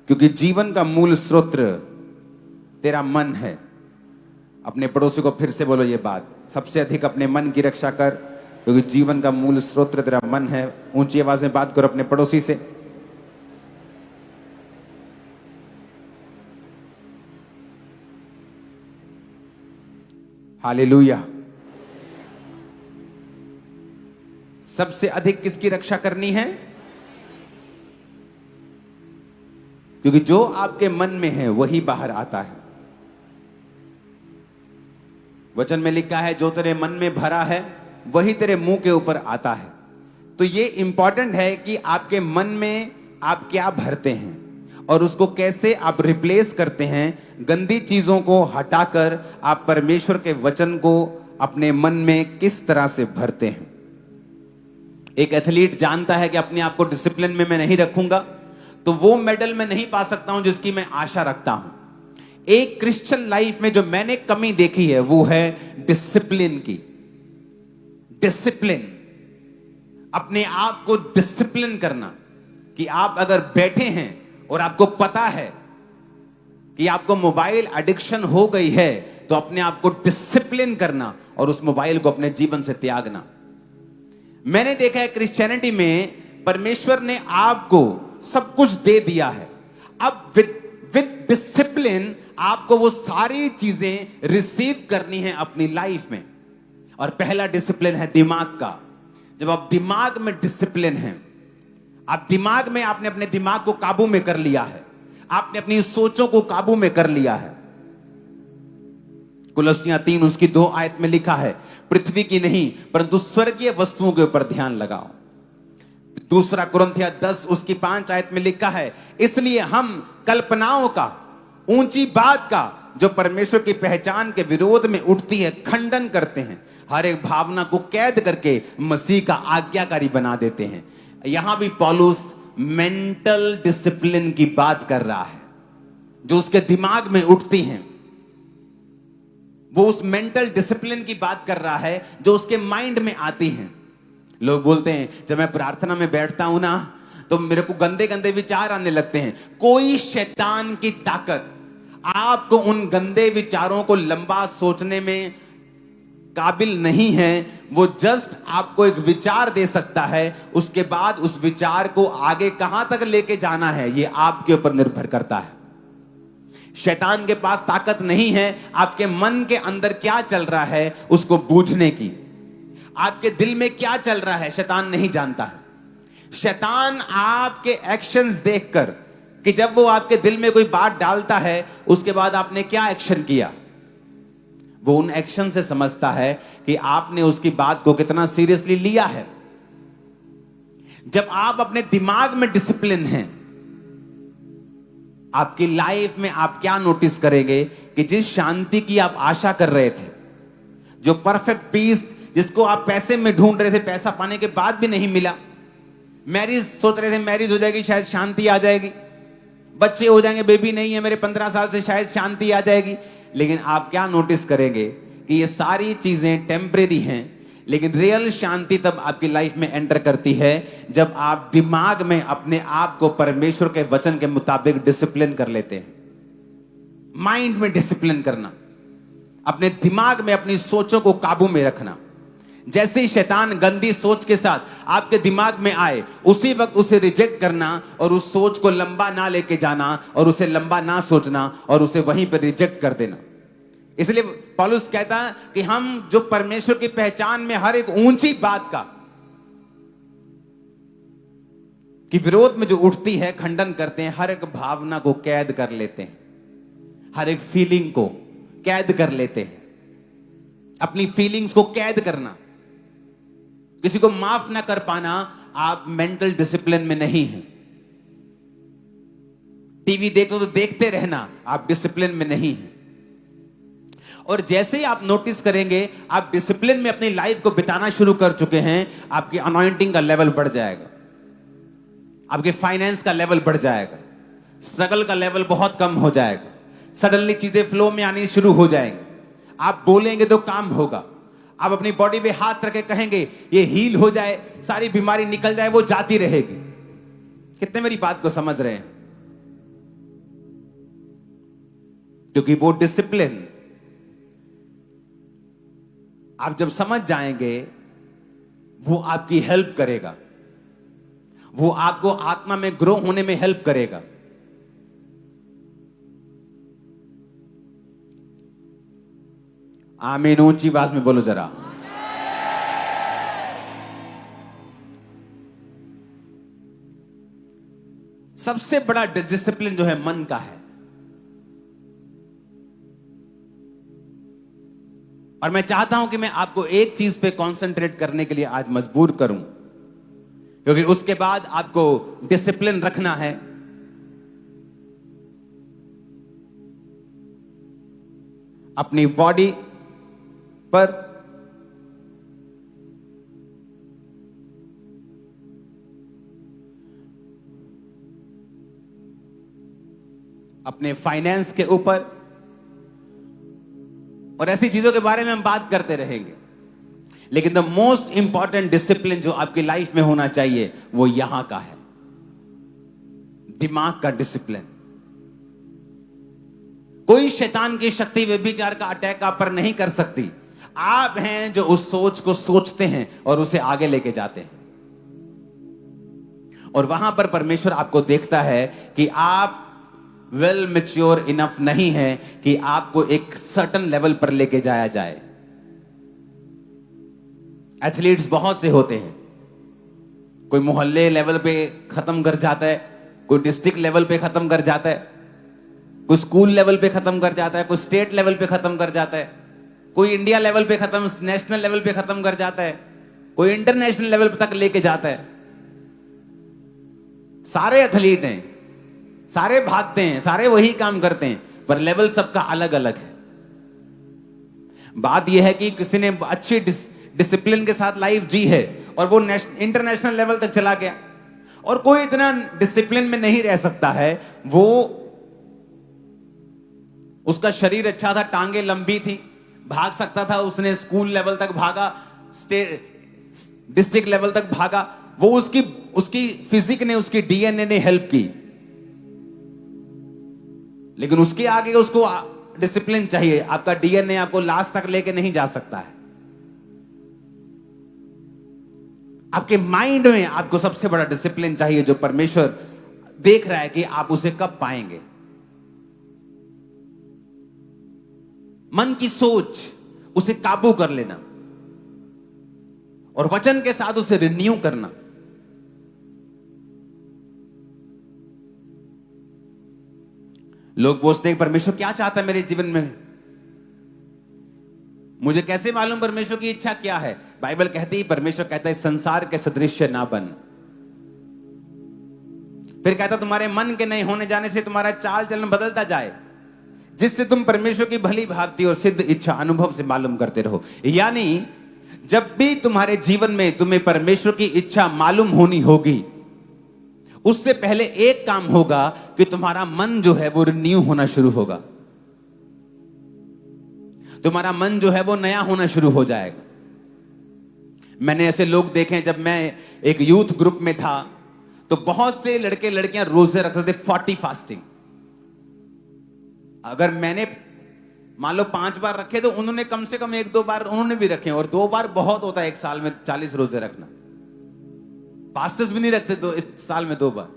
क्योंकि जीवन का मूल स्रोत तेरा मन है। अपने पड़ोसी को फिर से बोलो ये बात, सबसे अधिक अपने मन की रक्षा कर, क्योंकि जीवन का मूल स्रोत तेरा मन है। ऊंची आवाज में बात करो अपने पड़ोसी से। हालेलुया। सबसे अधिक किसकी रक्षा करनी है? क्योंकि जो आपके मन में है वही बाहर आता है। वचन में लिखा है, जो तेरे मन में भरा है वही तेरे मुंह के ऊपर आता है। तो ये इंपॉर्टेंट है कि आपके मन में आप क्या भरते हैं और उसको कैसे आप रिप्लेस करते हैं। गंदी चीजों को हटाकर आप परमेश्वर के वचन को अपने मन में किस तरह से भरते हैं। एक एथलीट जानता है कि अपने आप को डिसिप्लिन में मैं नहीं रखूंगा तो वो मेडल मैं नहीं पा सकता हूं जिसकी मैं आशा रखता हूं। एक क्रिश्चियन लाइफ में जो मैंने कमी देखी है वो है डिसिप्लिन की। डिसिप्लिन, अपने आप को डिसिप्लिन करना, कि आप अगर बैठे हैं और आपको पता है कि आपको मोबाइल एडिक्शन हो गई है तो अपने आप को डिसिप्लिन करना और उस मोबाइल को अपने जीवन से त्यागना। मैंने देखा है क्रिश्चियनिटी में परमेश्वर ने आपको सब कुछ दे दिया है, अब विद डिसिप्लिन आपको वो सारी चीजें रिसीव करनी है अपनी लाइफ में। और पहला डिसिप्लिन है दिमाग का। जब आप दिमाग में डिसिप्लिन हैं, आप दिमाग में आपने अपने दिमाग को काबू में कर लिया है, आपने अपनी सोचों को काबू में कर लिया है। कुलस्सियां 3 उसकी 2 आयत में लिखा है, पृथ्वी की नहीं परंतु स्वर्गीय वस्तुओं के ऊपर ध्यान लगाओ। दूसरा कुरिन्थियों 10 उसकी 5 आयत में लिखा है, इसलिए हम कल्पनाओं का, ऊंची बात का जो परमेश्वर की पहचान के विरोध में उठती है खंडन करते हैं, हर एक भावना को कैद करके मसीह का आज्ञाकारी बना देते हैं। यहां भी पौलुस मेंटल डिसिप्लिन की बात कर रहा है, जो उसके दिमाग में उठती हैं। वो उस मेंटल डिसिप्लिन की बात कर रहा है जो उसके माइंड में आती है। लोग बोलते हैं जब मैं प्रार्थना में बैठता हूं ना तो मेरे को गंदे गंदे विचार आने लगते हैं। कोई शैतान की ताकत आपको उन गंदे विचारों को लंबा सोचने में काबिल नहीं है। वो जस्ट आपको एक विचार दे सकता है, उसके बाद उस विचार को आगे कहां तक लेके जाना है ये आपके ऊपर निर्भर करता है। शैतान के पास ताकत नहीं है आपके मन के अंदर क्या चल रहा है उसको बूझने की। आपके दिल में क्या चल रहा है शैतान नहीं जानता है। शैतान आपके एक्शंस देखकर कि जब वो आपके दिल में कोई बात डालता है उसके बाद आपने क्या एक्शन किया, वो उन एक्शन से समझता है कि आपने उसकी बात को कितना सीरियसली लिया है। जब आप अपने दिमाग में डिसिप्लिन हैं, आपकी लाइफ में आप क्या नोटिस करेंगे कि जिस शांति की आप आशा कर रहे थे, जो परफेक्ट पीस जिसको आप पैसे में ढूंढ रहे थे, पैसा पाने के बाद भी नहीं मिला, मैरिज सोच रहे थे मैरिज हो जाएगी शायद शांति आ जाएगी, बच्चे हो जाएंगे, बेबी नहीं है मेरे 15 साल से शायद शांति आ जाएगी, लेकिन आप क्या नोटिस करेंगे कि ये सारी चीजें टेम्परेरी हैं। लेकिन रियल शांति तब आपकी लाइफ में एंटर करती है जब आप दिमाग में अपने आप को परमेश्वर के वचन के मुताबिक डिसिप्लिन कर लेते हैं। माइंड में डिसिप्लिन करना, अपने दिमाग में अपनी सोचों को काबू में रखना। जैसे ही शैतान गंदी सोच के साथ आपके दिमाग में आए उसी वक्त उसे रिजेक्ट करना और उस सोच को लंबा ना लेके जाना और उसे लंबा ना सोचना और उसे वहीं पर रिजेक्ट कर देना। इसलिए पौलुस कहता है कि हम जो परमेश्वर की पहचान में हर एक ऊंची बात का कि विरोध में जो उठती है खंडन करते हैं, हर एक भावना को कैद कर लेते हैं, हर एक फीलिंग को कैद कर लेते हैं। अपनी फीलिंग्स को कैद करना, किसी को माफ ना कर पाना, आप मेंटल डिसिप्लिन में नहीं हैं। टीवी देखो तो देखते रहना, आप डिसिप्लिन में नहीं हैं। और जैसे ही आप नोटिस करेंगे आप डिसिप्लिन में अपनी लाइफ को बिताना शुरू कर चुके हैं, आपकी अनॉइंटिंग का लेवल बढ़ जाएगा, आपके फाइनेंस का लेवल बढ़ जाएगा, स्ट्रगल का लेवल बहुत कम हो जाएगा, सडनली चीजें फ्लो में आनी शुरू हो जाएंगी। आप बोलेंगे तो काम होगा, आप अपनी बॉडी पे हाथ रख के कहेंगे ये हील हो जाए, सारी बीमारी निकल जाए, वो जाती रहेगी। कितने मेरी बात को समझ रहे हैं? क्योंकि वो डिसिप्लिन आप जब समझ जाएंगे वो आपकी हेल्प करेगा, वो आपको आत्मा में ग्रो होने में हेल्प करेगा। आमीन, ऊंची आवाज में बोलो जरा। सबसे बड़ा डिसिप्लिन जो है मन का है। और मैं चाहता हूं कि मैं आपको एक चीज पे कंसंट्रेट करने के लिए आज मजबूर करूं, क्योंकि उसके बाद आपको डिसिप्लिन रखना है। अपनी बॉडी पर, अपने फाइनेंस के ऊपर, और ऐसी चीजों के बारे में हम बात करते रहेंगे। लेकिन द मोस्ट इंपॉर्टेंट डिसिप्लिन जो आपकी लाइफ में होना चाहिए वो यहां का है, दिमाग का डिसिप्लिन। कोई शैतान की शक्ति व्यभिचार का अटैक आप पर नहीं कर सकती। आप हैं जो उस सोच को सोचते हैं और उसे आगे लेके जाते हैं। और वहां पर परमेश्वर आपको देखता है कि आप वेल मैच्योर इनफ नहीं है कि आपको एक सर्टेन लेवल पर लेके जाया जाए। एथलीट्स बहुत से होते हैं, कोई मोहल्ले लेवल पे खत्म कर जाता है, कोई डिस्ट्रिक्ट लेवल पे खत्म कर जाता है, कोई स्कूल लेवल पे खत्म कर जाता है, कोई स्टेट लेवल पे खत्म कर जाता है, कोई इंडिया लेवल पे खत्म, नेशनल लेवल पे खत्म कर जाता है, कोई इंटरनेशनल लेवल तक लेके जाता है। सारे एथलीट हैं, सारे भागते हैं, सारे वही काम करते हैं, पर लेवल सबका अलग अलग है। बात यह है कि किसी ने अच्छी डिसिप्लिन के साथ लाइफ जी है और वो इंटरनेशनल लेवल तक चला गया, और कोई इतना डिसिप्लिन में नहीं रह सकता है। वो उसका शरीर अच्छा था, टांगे लंबी थी, भाग सकता था, उसने स्कूल लेवल तक भागा, स्टेट डिस्ट्रिक्ट लेवल तक भागा। वो उसकी फिजिक ने, उसकी डीएनए ने हेल्प की, लेकिन उसके आगे उसको डिसिप्लिन चाहिए। आपका डीएनए आपको लास्ट तक लेके नहीं जा सकता है। आपके माइंड में आपको सबसे बड़ा डिसिप्लिन चाहिए, जो परमेश्वर देख रहा है कि आप उसे कब पाएंगे। मन की सोच, उसे काबू कर लेना और वचन के साथ उसे रिन्यू करना। लोग पूछते हैं परमेश्वर क्या चाहता है मेरे जीवन में, मुझे कैसे मालूम परमेश्वर की इच्छा क्या है। बाइबल कहती है, परमेश्वर कहता है संसार के सदृश ना बन। फिर कहता तुम्हारे मन के नहीं होने जाने से तुम्हारा चाल चलन बदलता जाए, जिससे तुम परमेश्वर की भली भांति और सिद्ध इच्छा अनुभव से मालूम करते रहो। यानी जब भी तुम्हारे जीवन में तुम्हें परमेश्वर की इच्छा मालूम होनी होगी, उससे पहले एक काम होगा कि तुम्हारा मन जो है वो रिन्यू होना शुरू होगा। तुम्हारा मन जो है वो नया होना शुरू हो जाएगा। मैंने ऐसे लोग देखे हैं, जब मैं एक यूथ ग्रुप में था तो बहुत से लड़के लड़कियां रोजे रखते थे 40 फास्टिंग। अगर मैंने मान लो 5 बार रखे तो उन्होंने कम से कम 1-2 बार उन्होंने भी रखे, और 2 बार बहुत होता है एक साल में 40 रोजे रखना। पास्टर्स भी नहीं रखते तो इस साल में 2 बार।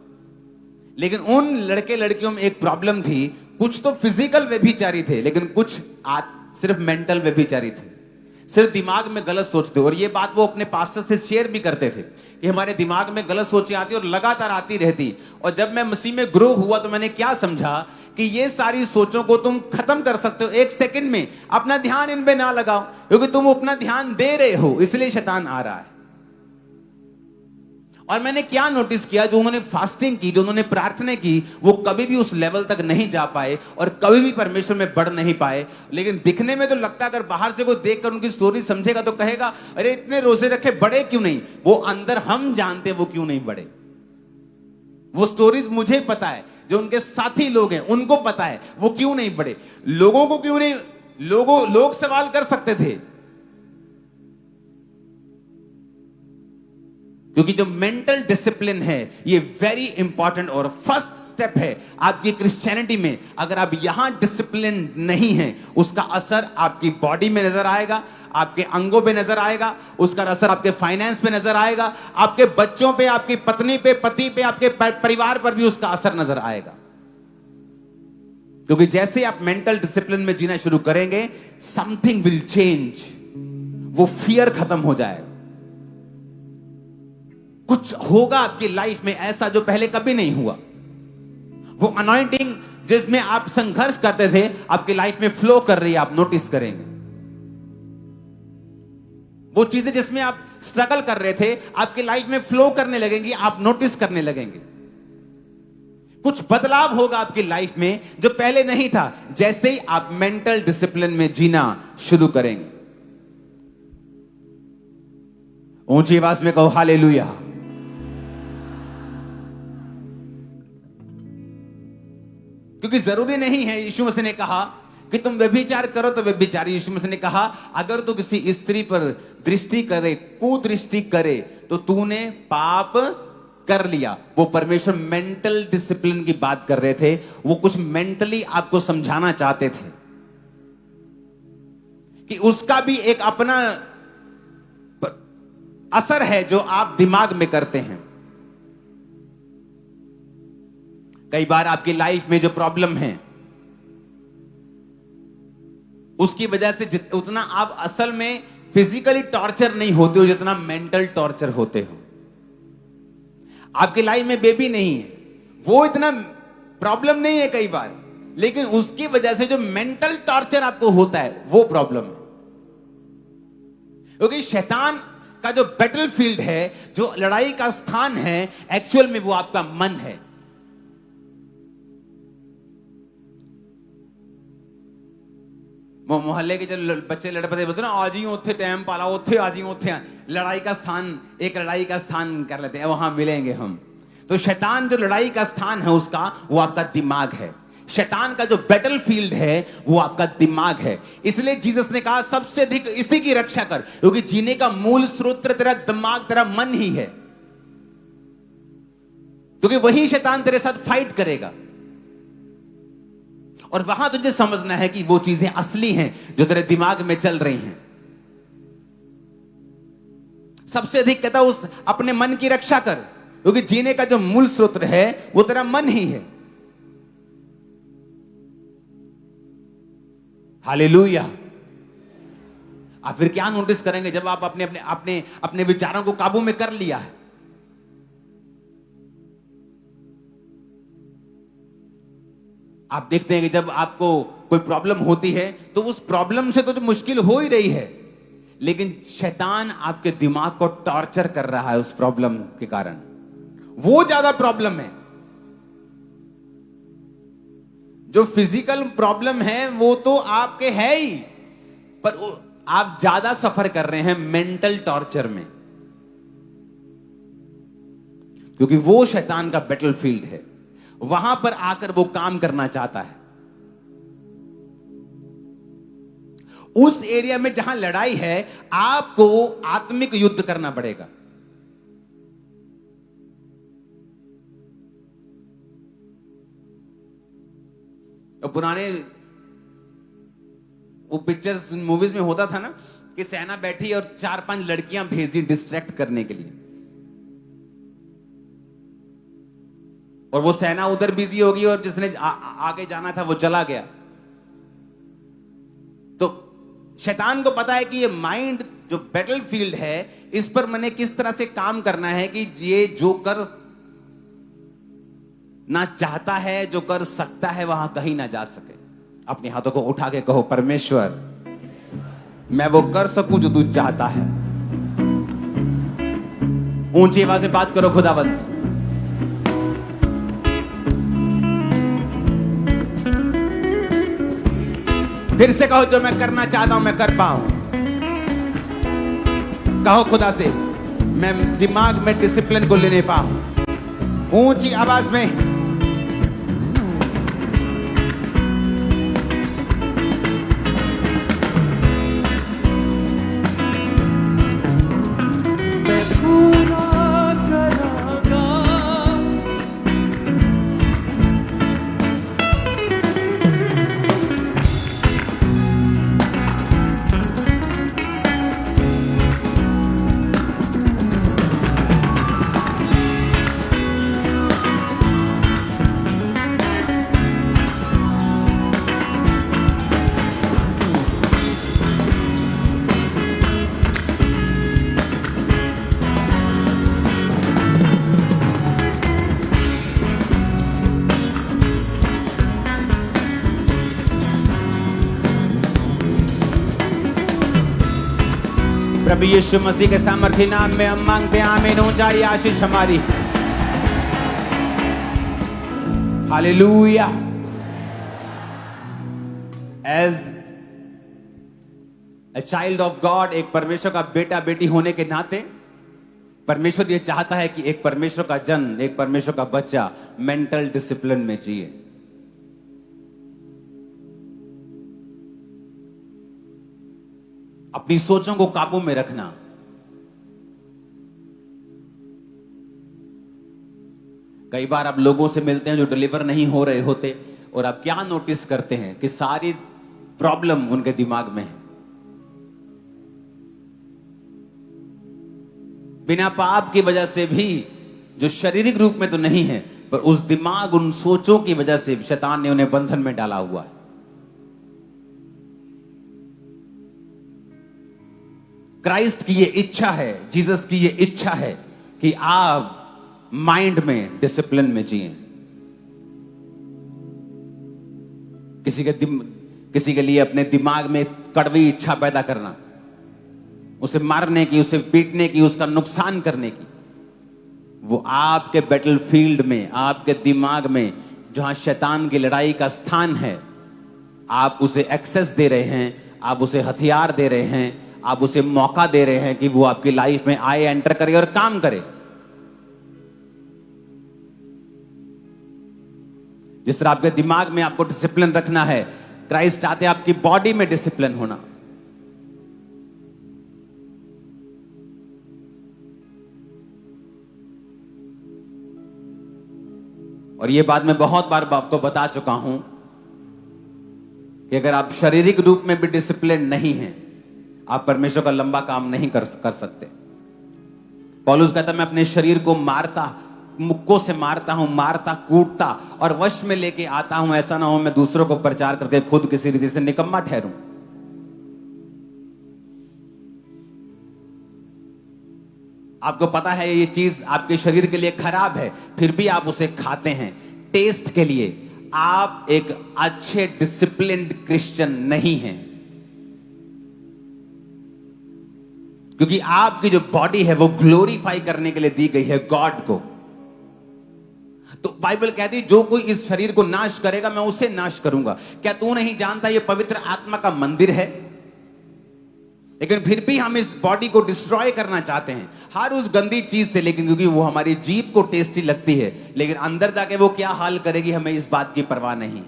लेकिन उन लड़के लड़कियों में एक प्रॉब्लम थी, कुछ तो फिजिकल व्यभिचारी थे, लेकिन कुछ सिर्फ मेंटल व्यभिचारी थे, सिर्फ दिमाग में गलत सोचते। और ये बात वो अपने पास्टर से शेयर भी करते थे कि हमारे दिमाग में गलत सोचें आती और लगातार आती रहती। और जब मैं मसीह में ग्रो हुआ तो मैंने क्या समझा कि ये सारी सोचों को तुम खत्म कर सकते हो 1 सेकंड में। अपना ध्यान इन पे ना लगाओ, क्योंकि तुम अपना ध्यान दे रहे हो, इसलिए शैतान आ रहा है। और मैंने क्या नोटिस किया, जो उन्होंने फास्टिंग की, जो उन्होंने प्रार्थना की, वो कभी भी उस लेवल तक नहीं जा पाए और कभी भी परमेश्वर में बढ़ नहीं पाए। लेकिन दिखने में तो लगता, अगर बाहर से कोई देखकर उनकी स्टोरी समझेगा तो कहेगा अरे इतने रोजे रखे, बड़े क्यों नहीं। वो अंदर हम जानते वो क्यों नहीं बढ़े। वो स्टोरीज मुझे पता है, जो उनके साथी लोग हैं उनको पता है वो क्यों नहीं बढ़े। लोगों को क्यों नहीं, लोग सवाल कर सकते थे, क्योंकि जो मेंटल डिसिप्लिन है ये वेरी इंपॉर्टेंट और फर्स्ट स्टेप है आपकी क्रिश्चियनिटी में। अगर आप यहां डिसिप्लिन नहीं है, उसका असर आपकी बॉडी में नजर आएगा, आपके अंगों पे नजर आएगा, उसका असर आपके फाइनेंस पे नजर आएगा, आपके बच्चों पे, आपकी पत्नी पे, पति पे, आपके परिवार पर भी उसका असर नजर आएगा। क्योंकि जैसे आप मेंटल डिसिप्लिन में जीना शुरू करेंगे, समथिंग विल चेंज। वो फियर खत्म हो जाएगा। कुछ होगा आपकी लाइफ में ऐसा जो पहले कभी नहीं हुआ। वो अनॉइंटिंग जिसमें आप संघर्ष करते थे, आपकी लाइफ में फ्लो कर रही है, आप नोटिस करेंगे। वो चीजें जिसमें आप स्ट्रगल कर रहे थे, आपकी लाइफ में फ्लो करने लगेंगी, आप नोटिस करने लगेंगे। कुछ बदलाव होगा आपकी लाइफ में जो पहले नहीं था, जैसे ही आप मेंटल डिसिप्लिन में जीना शुरू करेंगे। ऊंची आवाज में कहो हालेलुया। क्योंकि जरूरी नहीं है, यीशु मसीह ने कहा कि तुम व्यभिचार करो तो व्यभिचारी। यीशु मसीह ने कहा अगर तू किसी स्त्री पर दृष्टि करे, कुदृष्टि करे, तो तूने पाप कर लिया। वो परमेश्वर मेंटल डिसिप्लिन की बात कर रहे थे। वो कुछ मेंटली आपको समझाना चाहते थे कि उसका भी एक अपना असर है जो आप दिमाग में करते हैं। कई बार आपकी लाइफ में जो प्रॉब्लम है, उसकी वजह से उतना आप असल में फिजिकली टॉर्चर नहीं होते हो जितना मेंटल टॉर्चर होते हो। आपकी लाइफ में बेबी नहीं है, वो इतना प्रॉब्लम नहीं है कई बार, लेकिन उसकी वजह से जो मेंटल टॉर्चर आपको होता है वो प्रॉब्लम है। क्योंकि शैतान का जो बैटलफील्ड है, जो लड़ाई का स्थान है, एक्चुअल में वो आपका मन है। वो मोहल्ले के जो बच्चे लड़ पड़े बोलते ना, आज ही उठे टाइम पाला, उठे आज ही उठे, लड़ाई का स्थान, एक लड़ाई का स्थान कर लेते हैं, वहां मिलेंगे हम। तो शैतान जो लड़ाई का स्थान है उसका, वो आपका दिमाग है। शैतान का जो बैटल फील्ड है वो आपका दिमाग है। इसलिए जीसस ने कहा सबसे अधिक इसी की रक्षा कर, क्योंकि जीने का मूल स्रोत तेरा दिमाग, तेरा मन ही है, क्योंकि वही शैतान तेरे साथ फाइट करेगा। और वहां तुझे समझना है कि वो चीजें असली हैं जो तेरे दिमाग में चल रही हैं। सबसे अधिक कहता है उस अपने मन की रक्षा कर, क्योंकि जीने का जो मूल स्रोत है वो तेरा मन ही है। हालेलुया। आप फिर क्या नोटिस करेंगे जब आप अपने अपने अपने अपने विचारों को काबू में कर लिया है। आप देखते हैं कि जब आपको कोई प्रॉब्लम होती है तो उस प्रॉब्लम से तो जो मुश्किल हो ही रही है, लेकिन शैतान आपके दिमाग को टॉर्चर कर रहा है उस प्रॉब्लम के कारण। वो ज्यादा प्रॉब्लम है। जो फिजिकल प्रॉब्लम है वो तो आपके है ही, पर आप ज्यादा सफर कर रहे हैं मेंटल टॉर्चर में, क्योंकि वो शैतान का बैटलफील्ड है। वहां पर आकर वो काम करना चाहता है। उस एरिया में जहां लड़ाई है, आपको आत्मिक युद्ध करना पड़ेगा। और पुराने वो पिक्चर्स मूवीज में होता था ना कि सेना बैठी और 4-5 लड़कियां भेजी डिस्ट्रैक्ट करने के लिए, और वो सेना उधर बिजी होगी और जिसने आगे जाना था वो चला गया। तो शैतान को पता है कि ये माइंड जो बैटलफील्ड है, इस पर मैंने किस तरह से काम करना है कि ये जो कर ना चाहता है, जो कर सकता है, वहां कहीं ना जा सके। अपने हाथों को उठा के कहो, परमेश्वर मैं वो कर सकूं जो तू चाहता है। ऊंची आवाज से बात करो खुदावंत से। फिर से कहो, जो मैं करना चाहता हूं मैं कर पाऊं। कहो खुदा से, मैं दिमाग में डिसिप्लिन को लेने पाऊं। ऊंची आवाज में। प्रभु यीशु मसीह के सामर्थ्य नाम में हम मांगते हैं, आमीन। हो जाए आशीष हमारी। Hallelujah. As a child of God, एक परमेश्वर का बेटा बेटी होने के नाते परमेश्वर ये चाहता है कि एक परमेश्वर का जन, एक परमेश्वर का बच्चा मेंटल डिसिप्लिन में जिए। अपनी सोचों को काबू में रखना। कई बार आप लोगों से मिलते हैं जो डिलीवर नहीं हो रहे होते, और आप क्या नोटिस करते हैं कि सारी प्रॉब्लम उनके दिमाग में है। बिना पाप की वजह से भी, जो शारीरिक रूप में तो नहीं है, पर उस दिमाग, उन सोचों की वजह से शैतान ने उन्हें बंधन में डाला हुआ है। क्राइस्ट की ये इच्छा है, जीसस की ये इच्छा है कि आप माइंड में डिसिप्लिन में जिए। किसी के लिए अपने दिमाग में कड़वी इच्छा पैदा करना, उसे मारने की, उसे पीटने की, उसका नुकसान करने की, वो आपके बैटलफील्ड में, आपके दिमाग में जहां शैतान की लड़ाई का स्थान है, आप उसे एक्सेस दे रहे हैं, आप उसे हथियार दे रहे हैं, आप उसे मौका दे रहे हैं कि वो आपकी लाइफ में आए, एंटर करे और काम करे। जिस तरह आपके दिमाग में आपको डिसिप्लिन रखना है, क्राइस्ट चाहते हैं आपकी बॉडी में डिसिप्लिन होना। और यह बात मैं बहुत बार आपको बता चुका हूं कि अगर आप शारीरिक रूप में भी डिसिप्लिन नहीं हैं, आप परमेश्वर का लंबा काम नहीं कर सकते। पौलुस कहता मैं अपने शरीर को मारता, मुक्कों से मारता हूं, मारता कूटता और वश में लेके आता हूं, ऐसा ना हो मैं दूसरों को प्रचार करके खुद किसी रीति से निकम्मा ठहरूं। आपको पता है ये चीज आपके शरीर के लिए खराब है, फिर भी आप उसे खाते हैं टेस्ट के लिए। आप एक अच्छे डिसिप्लिन्ड क्रिश्चियन नहीं हैं, क्योंकि आपकी जो बॉडी है वो ग्लोरीफाई करने के लिए दी गई है गॉड को। तो बाइबल कहती है जो कोई इस शरीर को नाश करेगा मैं उसे नाश करूंगा। क्या तू नहीं जानता ये पवित्र आत्मा का मंदिर है? लेकिन फिर भी हम इस बॉडी को डिस्ट्रॉय करना चाहते हैं हर उस गंदी चीज से, लेकिन क्योंकि वो हमारी जीभ को टेस्टी लगती है, लेकिन अंदर जाके वो क्या हाल करेगी हमें इस बात की परवाह नहीं।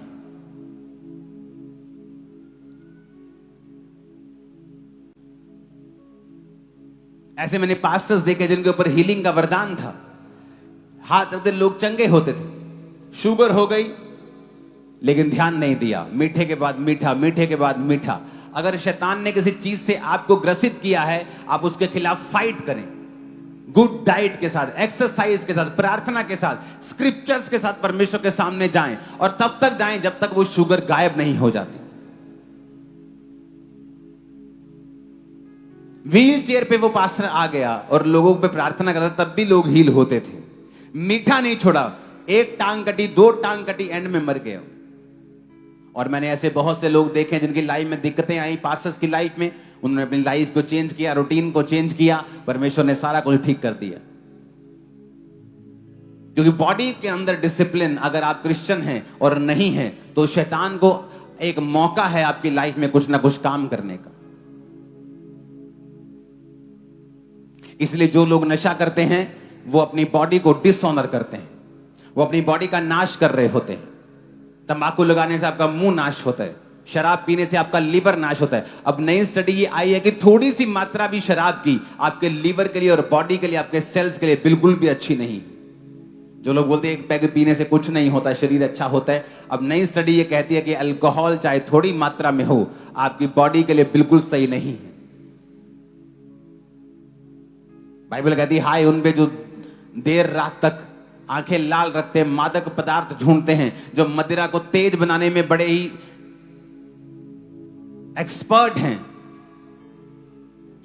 ऐसे मैंने पास्टर्स देखे जिनके ऊपर हीलिंग का वरदान था, हाथ रखते लोग चंगे होते थे। शुगर हो गई लेकिन ध्यान नहीं दिया, मीठे के बाद मीठा, मीठे के बाद मीठा। अगर शैतान ने किसी चीज से आपको ग्रसित किया है, आप उसके खिलाफ फाइट करें, गुड डाइट के साथ, एक्सरसाइज के साथ, प्रार्थना के साथ, स्क्रिप्चर्स के साथ परमेश्वर के सामने जाएं, और तब तक जाएं जब तक वो शुगर गायब नहीं हो जाती। व्हील चेयर पे वो पास्टर आ गया और लोगों पे प्रार्थना करता, तब भी लोग हील होते थे। मीठा नहीं छोड़ा, एक टांग कटी, दो टांग कटी, एंड में मर गया। और मैंने ऐसे बहुत से लोग देखे जिनकी लाइफ में दिक्कतें आई, पास्टर्स की लाइफ में, उन्होंने अपनी लाइफ को चेंज किया, रूटीन को चेंज किया, परमेश्वर ने सारा कुछ ठीक कर दिया। क्योंकि बॉडी के अंदर डिसिप्लिन, अगर आप क्रिश्चियन हैं और नहीं हैं, तो शैतान को एक मौका है आपकी लाइफ में कुछ ना कुछ काम करने का। इसलिए जो लोग नशा करते हैं वो अपनी बॉडी को डिसऑनर करते हैं, वो अपनी बॉडी का नाश कर रहे होते हैं। तंबाकू लगाने से आपका मुंह नाश होता है, शराब पीने से आपका लीवर नाश होता है। अब नई स्टडी ये आई है कि थोड़ी सी मात्रा भी शराब की आपके लीवर के लिए और बॉडी के लिए, आपके सेल्स के लिए बिल्कुल भी अच्छी नहीं। जो लोग बोलते हैं एक पैग पीने से कुछ नहीं होता, शरीर अच्छा होता है, अब नई स्टडी ये कहती है कि अल्कोहल चाहे थोड़ी मात्रा में हो, आपकी बॉडी के लिए बिल्कुल सही नहीं है। बाइबल कहती है हाय उन पे जो देर रात तक आंखें लाल रखते हैं, मादक पदार्थ ढूंढते हैं, जो मदिरा को तेज बनाने में बड़े ही एक्सपर्ट हैं।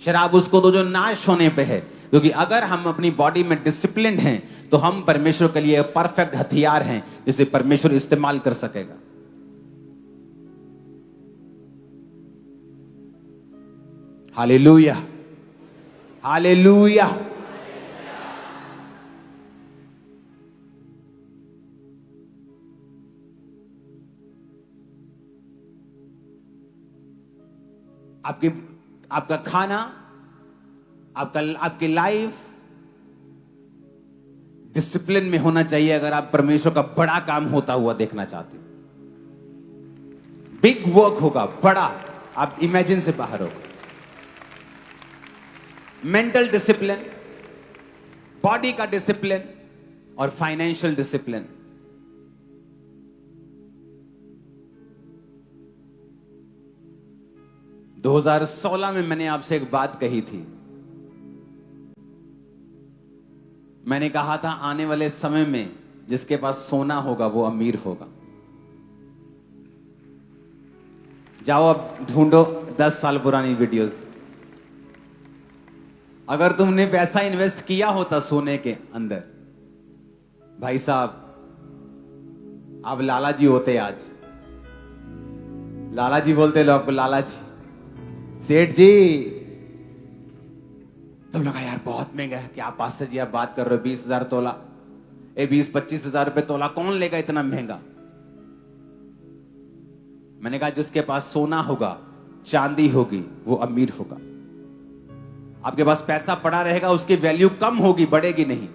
शराब उसको तो जो नाश होने पे है, क्योंकि अगर हम अपनी बॉडी में डिसिप्लिन हैं तो हम परमेश्वर के लिए परफेक्ट हथियार हैं जिसे परमेश्वर इस्तेमाल कर सकेगा। Hallelujah, hallelujah. आपका खाना, आपकी लाइफ डिसिप्लिन में होना चाहिए अगर आप परमेश्वर का बड़ा काम होता हुआ देखना चाहते हो। बिग वर्क होगा, बड़ा, आप इमेजिन से बाहर होगा। मेंटल डिसिप्लिन, बॉडी का डिसिप्लिन और फाइनेंशियल डिसिप्लिन। – 2016 में मैंने आपसे एक बात कही थी। मैंने कहा था आने वाले समय में जिसके पास सोना होगा वो अमीर होगा। जाओ अब ढूंढो 10 साल पुरानी वीडियोस। अगर तुमने पैसा इन्वेस्ट किया होता सोने के अंदर, भाई साहब आप लाला जी होते आज। लाला जी बोलते लोग आपको, लाला जी, सेठ जी। तुम लोग यार बहुत महंगा है, क्या पास्टर जी आप बात कर रहे हो, 20,000 तोला, 20-25 हजार रुपए तोला, कौन लेगा इतना महंगा। मैंने कहा जिसके पास सोना होगा, चांदी होगी, वो अमीर होगा। आपके पास पैसा पड़ा रहेगा, उसकी वैल्यू कम होगी, बढ़ेगी नहीं।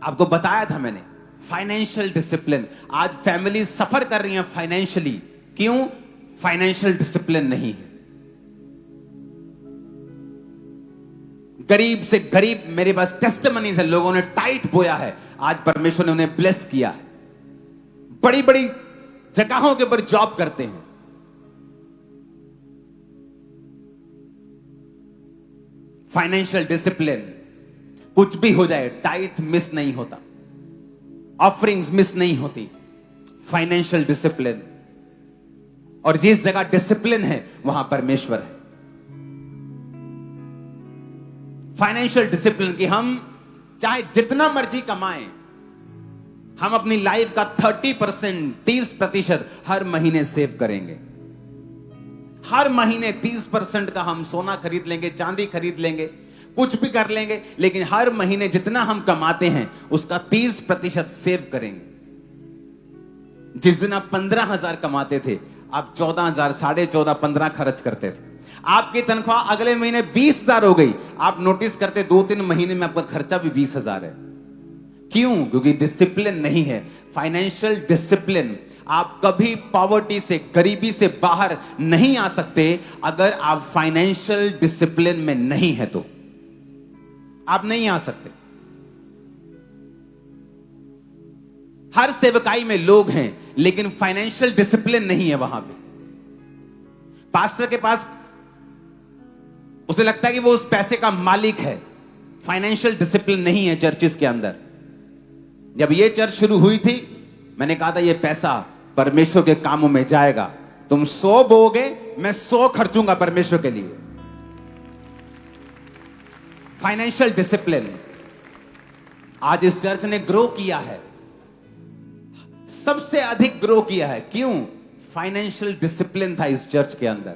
आपको बताया था मैंने, फाइनेंशियल डिसिप्लिन। आज फैमिली सफर कर रही है फाइनेंशियली। क्यों? फाइनेंशियल डिसिप्लिन नहीं है। गरीब से गरीब, मेरे पास टेस्टिमनी से लोगों ने टाइट बोया है, आज परमेश्वर ने उन्हें ब्लेस किया है, बड़ी बड़ी जगहों के ऊपर जॉब करते हैं। फाइनेंशियल डिसिप्लिन, कुछ भी हो जाए टाइट मिस नहीं होता, ऑफरिंग्स मिस नहीं होती। फाइनेंशियल डिसिप्लिन, और जिस जगह डिसिप्लिन है वहां परमेश्वर है। फाइनेंशियल डिसिप्लिन कि हम चाहे जितना मर्जी कमाएं, हम अपनी लाइफ का 30%, 30% हर महीने सेव करेंगे। हर महीने 30% का हम सोना खरीद लेंगे, चांदी खरीद लेंगे, कुछ भी कर लेंगे, लेकिन हर महीने जितना हम कमाते हैं उसका 30% सेव करेंगे। जिस दिन आप 15,000 कमाते थे, आप 14,000, 14.5, 15 खर्च करते थे। आपकी तनख्वाह अगले महीने 20,000 हो गई, आप नोटिस करते 2-3 महीने में आपका खर्चा भी 20,000 है। क्यों? क्योंकि डिसिप्लिन नहीं है। फाइनेंशियल डिसिप्लिन, आप कभी पॉवर्टी से, गरीबी से बाहर नहीं आ सकते अगर आप फाइनेंशियल डिसिप्लिन में नहीं है, तो आप नहीं आ सकते। हर सेवकाई में लोग हैं लेकिन फाइनेंशियल डिसिप्लिन नहीं है वहां पे। पास्टर के पास, उसे लगता है कि वो उस पैसे का मालिक है। फाइनेंशियल डिसिप्लिन नहीं है चर्चिस के अंदर। जब ये चर्च शुरू हुई थी, मैंने कहा था ये पैसा परमेश्वर के कामों में जाएगा। तुम 100 बोगे, मैं 100 खर्चूंगा परमेश्वर के लिए। Financial discipline. आज इस चर्च ने ग्रो किया है, सबसे अधिक ग्रो किया है। क्यों? फाइनेंशियल डिसिप्लिन था इस चर्च के अंदर।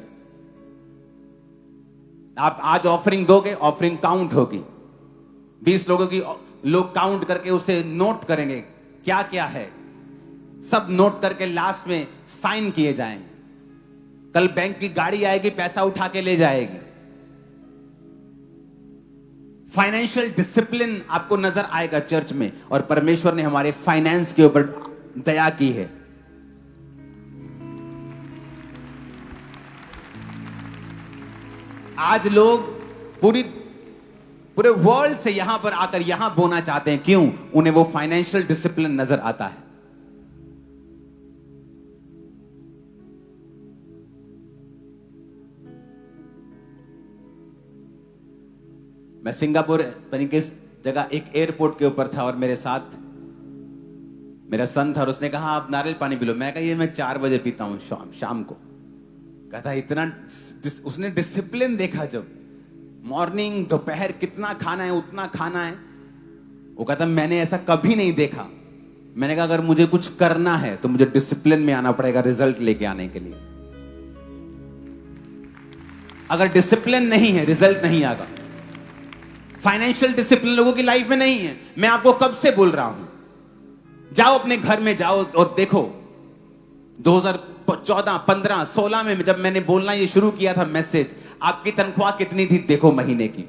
आप आज ऑफरिंग दोगे, ऑफरिंग काउंट होगी। 20 लोगों की लोग काउंट करके उसे नोट करेंगे क्या क्या है, सब नोट करके लास्ट में साइन किए जाएंगे। कल बैंक की गाड़ी आएगी, पैसा उठा के ले जाएगी। फाइनेंशियल डिसिप्लिन आपको नजर आएगा चर्च में, और परमेश्वर ने हमारे फाइनेंस के ऊपर दया की है। आज लोग पूरे वर्ल्ड से यहां पर आकर यहां बोना चाहते हैं। क्यों? उन्हें वो फाइनेंशियल डिसिप्लिन नजर आता है। मैं सिंगापुर यानी किस जगह एक एयरपोर्ट के ऊपर था, और मेरे साथ मेरा सन था, और उसने कहा आप नारियल पानी पी लो। मैं कहा ये मैं 4 बजे पीता हूं शाम को। कहता इतना, उसने डिसिप्लिन देखा। जब मॉर्निंग दोपहर कितना खाना है उतना खाना है। वो कहता मैंने ऐसा कभी नहीं देखा। मैंने कहा अगर मुझे कुछ करना है तो मुझे डिसिप्लिन में आना पड़ेगा रिजल्ट लेके आने के लिए। अगर डिसिप्लिन नहीं है, रिजल्ट नहीं आएगा। फाइनेंशियल डिसिप्लिन लोगों की लाइफ में नहीं है। मैं आपको कब से बोल रहा हूं, जाओ अपने घर में जाओ और देखो। 2014, 15, 16 में जब मैंने बोलना ये शुरू किया था मैसेज, आपकी तनख्वाह कितनी थी देखो महीने की।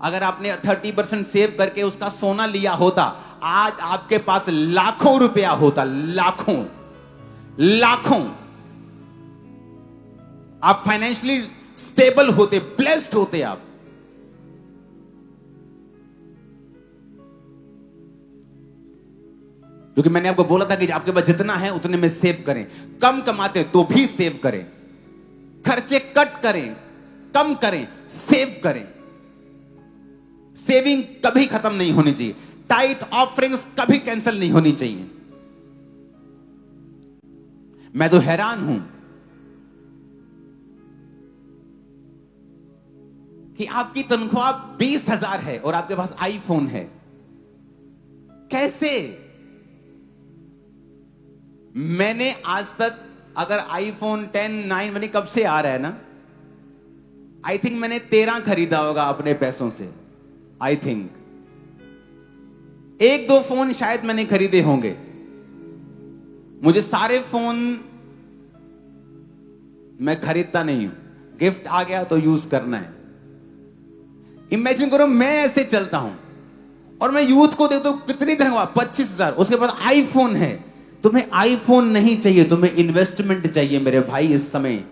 अगर आपने 30% सेव करके उसका सोना लिया होता, आज आपके पास लाखों रुपया होता। लाखों लाखों। आप फाइनेंशियली स्टेबल होते, ब्लेस्ड होते आप। क्योंकि मैंने आपको बोला था कि आपके पास जितना है उतने में सेव करें। कम कमाते तो भी सेव करें, खर्चे कट करें, कम करें, सेव करें। सेविंग कभी खत्म नहीं होनी चाहिए। टाइथ ऑफरिंग्स कभी कैंसिल नहीं होनी चाहिए। मैं तो हैरान हूं कि आपकी तनख्वाह 20,000 है और आपके पास आईफोन है। कैसे? मैंने आज तक, अगर आईफोन 10, 9 मैंने कब से आ रहा है ना, आई थिंक मैंने 13 खरीदा होगा अपने पैसों से। आई थिंक 1-2 फोन शायद मैंने खरीदे होंगे। मुझे सारे फोन मैं खरीदता नहीं हूं, गिफ्ट आ गया तो यूज करना है। इमेजिन करो मैं ऐसे चलता हूं, और मैं यूथ को देखता हूं कितनी धनवा 25,000, उसके बाद आईफोन है। तुम्हें आईफोन नहीं चाहिए, तुम्हें इन्वेस्टमेंट चाहिए मेरे भाई इस समय।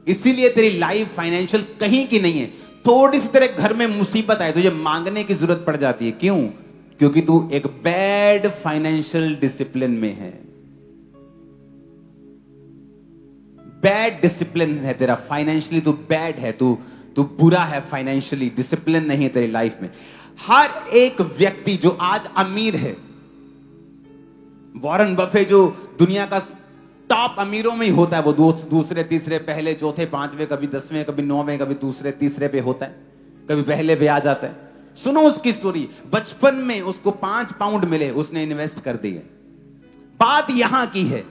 इसीलिए तेरी लाइफ फाइनेंशियल कहीं की नहीं है। थोड़ी सी तेरे घर में मुसीबत आए, तुझे मांगने की जरूरत पड़ जाती है। क्यों? क्योंकि तू एक बैड फाइनेंशियल डिसिप्लिन में है। बैड डिसिप्लिन है तेरा, फाइनेंशियली तू बैड है, तू बुरा है फाइनेंशियली, डिसिप्लिन नहीं है तेरी लाइफ में। हर एक व्यक्ति जो आज अमीर है, वॉरेन बफे जो दुनिया का टॉप अमीरों में ही होता है, वो दूसरे तीसरे पहले चौथे पांचवें, कभी 10वें, कभी 9वें, कभी दूसरे तीसरे पे होता है, कभी पहले पे आ जाता है। सुनो उसकी स्टोरी। बचपन में उसको 5 पाउंड मिले, उसने इन्वेस्ट कर दिए। बात यहां की है,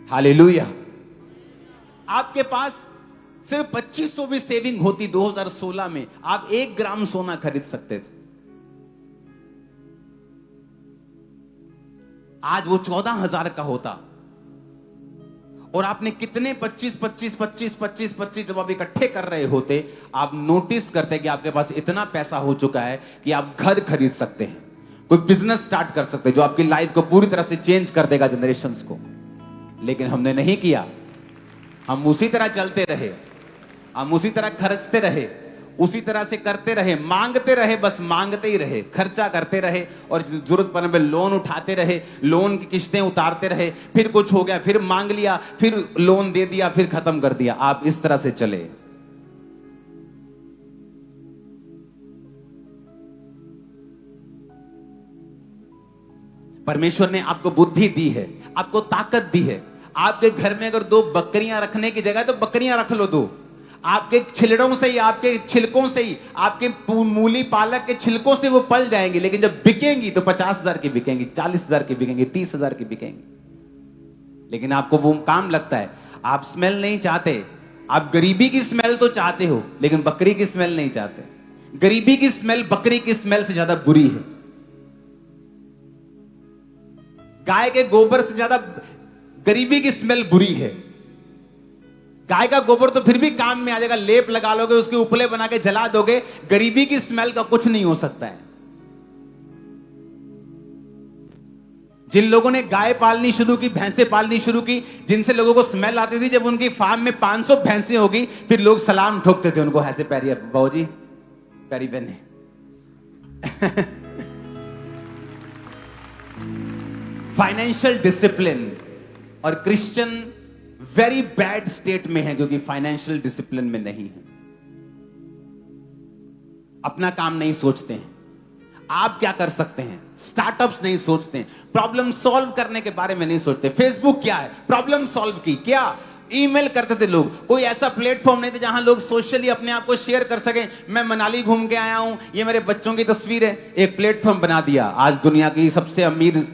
हालेलुया। आपके पास सिर्फ 2500 भी सेविंग होती 2016 में, आप 1 ग्राम सोना खरीद सकते थे। आज वो 14,000 का होता। और आपने कितने 25 जब आप इकट्ठे कर रहे होते, आप नोटिस करते कि आपके पास इतना पैसा हो चुका है कि आप घर खरीद सकते हैं, कोई बिजनेस स्टार्ट कर सकते हैं जो आपकी लाइफ को पूरी तरह से चेंज कर देगा, जनरेशंस को। लेकिन हमने नहीं किया। हम उसी तरह चलते रहे, हम उसी तरह खर्चते रहे, उसी तरह से करते रहे, मांगते रहे, बस मांगते ही रहे, खर्चा करते रहे, और जरूरत पड़ने पे लोन उठाते रहे, लोन की किस्तें उतारते रहे, फिर कुछ हो गया, फिर मांग लिया, फिर लोन दे दिया, फिर खत्म कर दिया। आप इस तरह से चले। परमेश्वर ने आपको बुद्धि दी है, आपको ताकत दी है। आपके घर में अगर 2 बकरियां रखने की जगह तो बकरियां रख लो 2। आपके छिलड़ों से ही, आपके छिलकों से ही, आपके मूली पालक के छिलकों से वो पल जाएंगी, लेकिन जब बिकेंगी तो 50,000 की बिकेंगी, 40,000 की बिकेंगी, 30,000 की बिकेंगी। लेकिन आपको वो काम लगता है, आप स्मेल नहीं चाहते। आप गरीबी की स्मेल तो चाहते हो, लेकिन बकरी की स्मेल नहीं चाहते। गरीबी की स्मेल बकरी की स्मेल से ज्यादा बुरी है। गाय के गोबर से ज्यादा गरीबी की स्मेल बुरी है। गाय का गोबर तो फिर भी काम में आ जाएगा, लेप लगा लोगे, उसके उपले बना के जला दोगे। गरीबी की स्मेल का कुछ नहीं हो सकता है। जिन लोगों ने गाय पालनी शुरू की, भैंसें पालनी शुरू की, जिनसे लोगों को स्मेल आती थी, जब उनकी फार्म में 500 भैंसें होगी, फिर लोग सलाम ठोकते थे उनको, ऐसे पैरी, बाबू जी पैरी बहने। फाइनेंशियल डिसिप्लिन और क्रिश्चियन वेरी बैड स्टेट में है, क्योंकि फाइनेंशियल डिसिप्लिन में नहीं है। अपना काम नहीं सोचते हैं, आप क्या कर सकते हैं, स्टार्टअप्स नहीं सोचते हैं, प्रॉब्लम सॉल्व करने के बारे में नहीं सोचते। फेसबुक क्या है, प्रॉब्लम सॉल्व की। क्या ईमेल करते थे लोग, कोई ऐसा प्लेटफॉर्म नहीं था जहां लोग सोशली अपने आप को शेयर कर सके। मैं मनाली घूम के आया हूं, ये मेरे बच्चों की तस्वीर है, एक प्लेटफॉर्म बना दिया। आज दुनिया की सबसे अमीर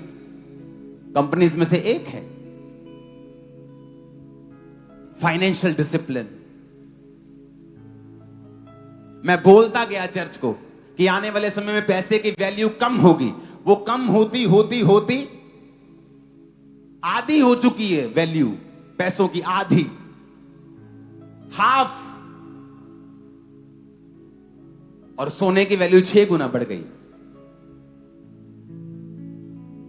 कंपनीज में से एक है। Financial discipline. मैं बोलता गया चर्च को कि आने वाले समय में पैसे की वैल्यू कम होगी। वो कम होती होती होती आधी हो चुकी है वैल्यू, पैसों की आधी, हाफ। और सोने की वैल्यू 6 गुना बढ़ गई।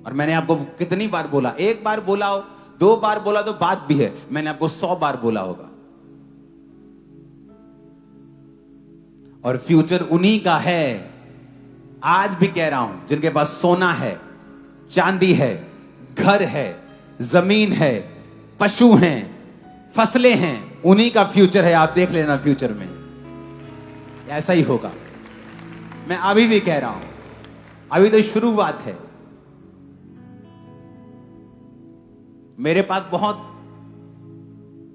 और मैंने आपको कितनी बार बोला, 1 बार बोला हो, 2 बार बोला तो बात भी है, मैंने आपको 100 बार बोला होगा। और फ्यूचर उन्हीं का है, आज भी कह रहा हूं, जिनके पास सोना है, चांदी है, घर है, जमीन है, पशु हैं, फसलें हैं, उन्हीं का फ्यूचर है। आप देख लेना, फ्यूचर में ऐसा ही होगा। मैं अभी भी कह रहा हूं, अभी तो शुरुआत है। मेरे पास बहुत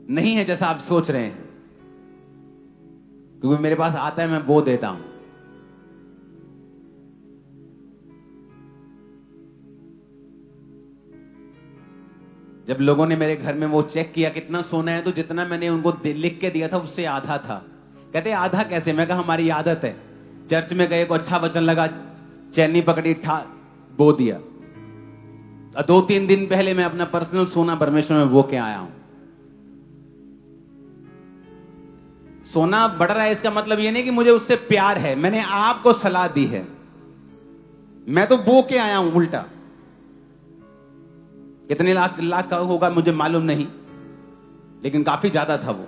नहीं है जैसा आप सोच रहे हैं, क्योंकि मेरे पास आता है, मैं बो देता हूं। जब लोगों ने मेरे घर में वो चेक किया कितना सोना है, तो जितना मैंने उनको लिख के दिया था उससे आधा था। कहते आधा कैसे? मैं कहा हमारी आदत है, चर्च में गए को अच्छा वचन लगा, चैनी पकड़ी, बो दिया। 2-3 दिन पहले मैं अपना पर्सनल सोना परमेश्वर में वो के आया हूं। सोना बढ़ रहा है इसका मतलब ये नहीं कि मुझे उससे प्यार है, मैंने आपको सलाह दी है। मैं तो बो के आया हूं उल्टा। कितने लाख लाख का होगा मुझे मालूम नहीं, लेकिन काफी ज्यादा था वो।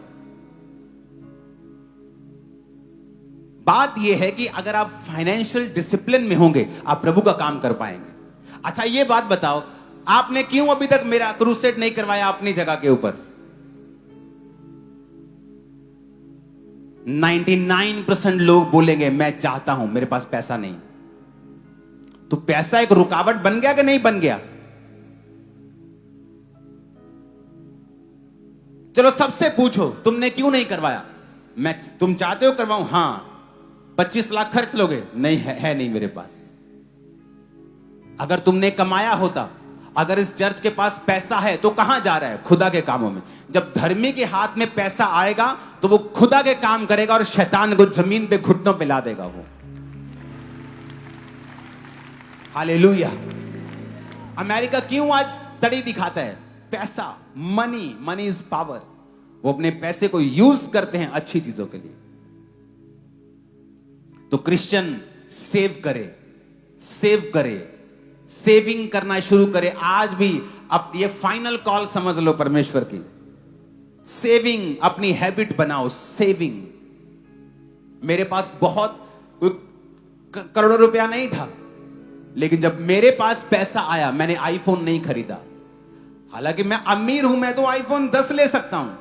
बात यह है कि अगर आप फाइनेंशियल डिसिप्लिन में होंगे, आप प्रभु का काम कर पाएंगे। अच्छा ये बात बताओ, आपने क्यों अभी तक मेरा क्रूसेड नहीं करवाया अपनी जगह के ऊपर? 99% लोग बोलेंगे मैं चाहता हूं, मेरे पास पैसा नहीं। तो पैसा एक रुकावट बन गया कि नहीं बन गया? चलो सबसे पूछो, तुमने क्यों नहीं करवाया? तुम चाहते हो करवाऊं? हां। 25 लाख खर्च लोगे? नहीं है नहीं मेरे पास। अगर तुमने कमाया होता, अगर इस चर्च के पास पैसा है तो कहां जा रहा है? खुदा के कामों में। जब धर्मी के हाथ में पैसा आएगा तो वो खुदा के काम करेगा और शैतान को जमीन पे घुटनों पे ला देगा वो। हालेलुया। अमेरिका क्यों आज तड़ी दिखाता है? पैसा, मनी इज पावर। वो अपने पैसे को यूज करते हैं अच्छी चीजों के लिए। तो क्रिश्चियन सेव करे, सेविंग करना शुरू करे आज भी। अब ये फाइनल कॉल समझ लो परमेश्वर की। सेविंग अपनी हैबिट बनाओ, सेविंग। मेरे पास बहुत करोड़ों रुपया नहीं था, लेकिन जब मेरे पास पैसा आया मैंने आईफोन नहीं खरीदा। हालांकि मैं अमीर हूं, मैं तो आईफोन 10 ले सकता हूं।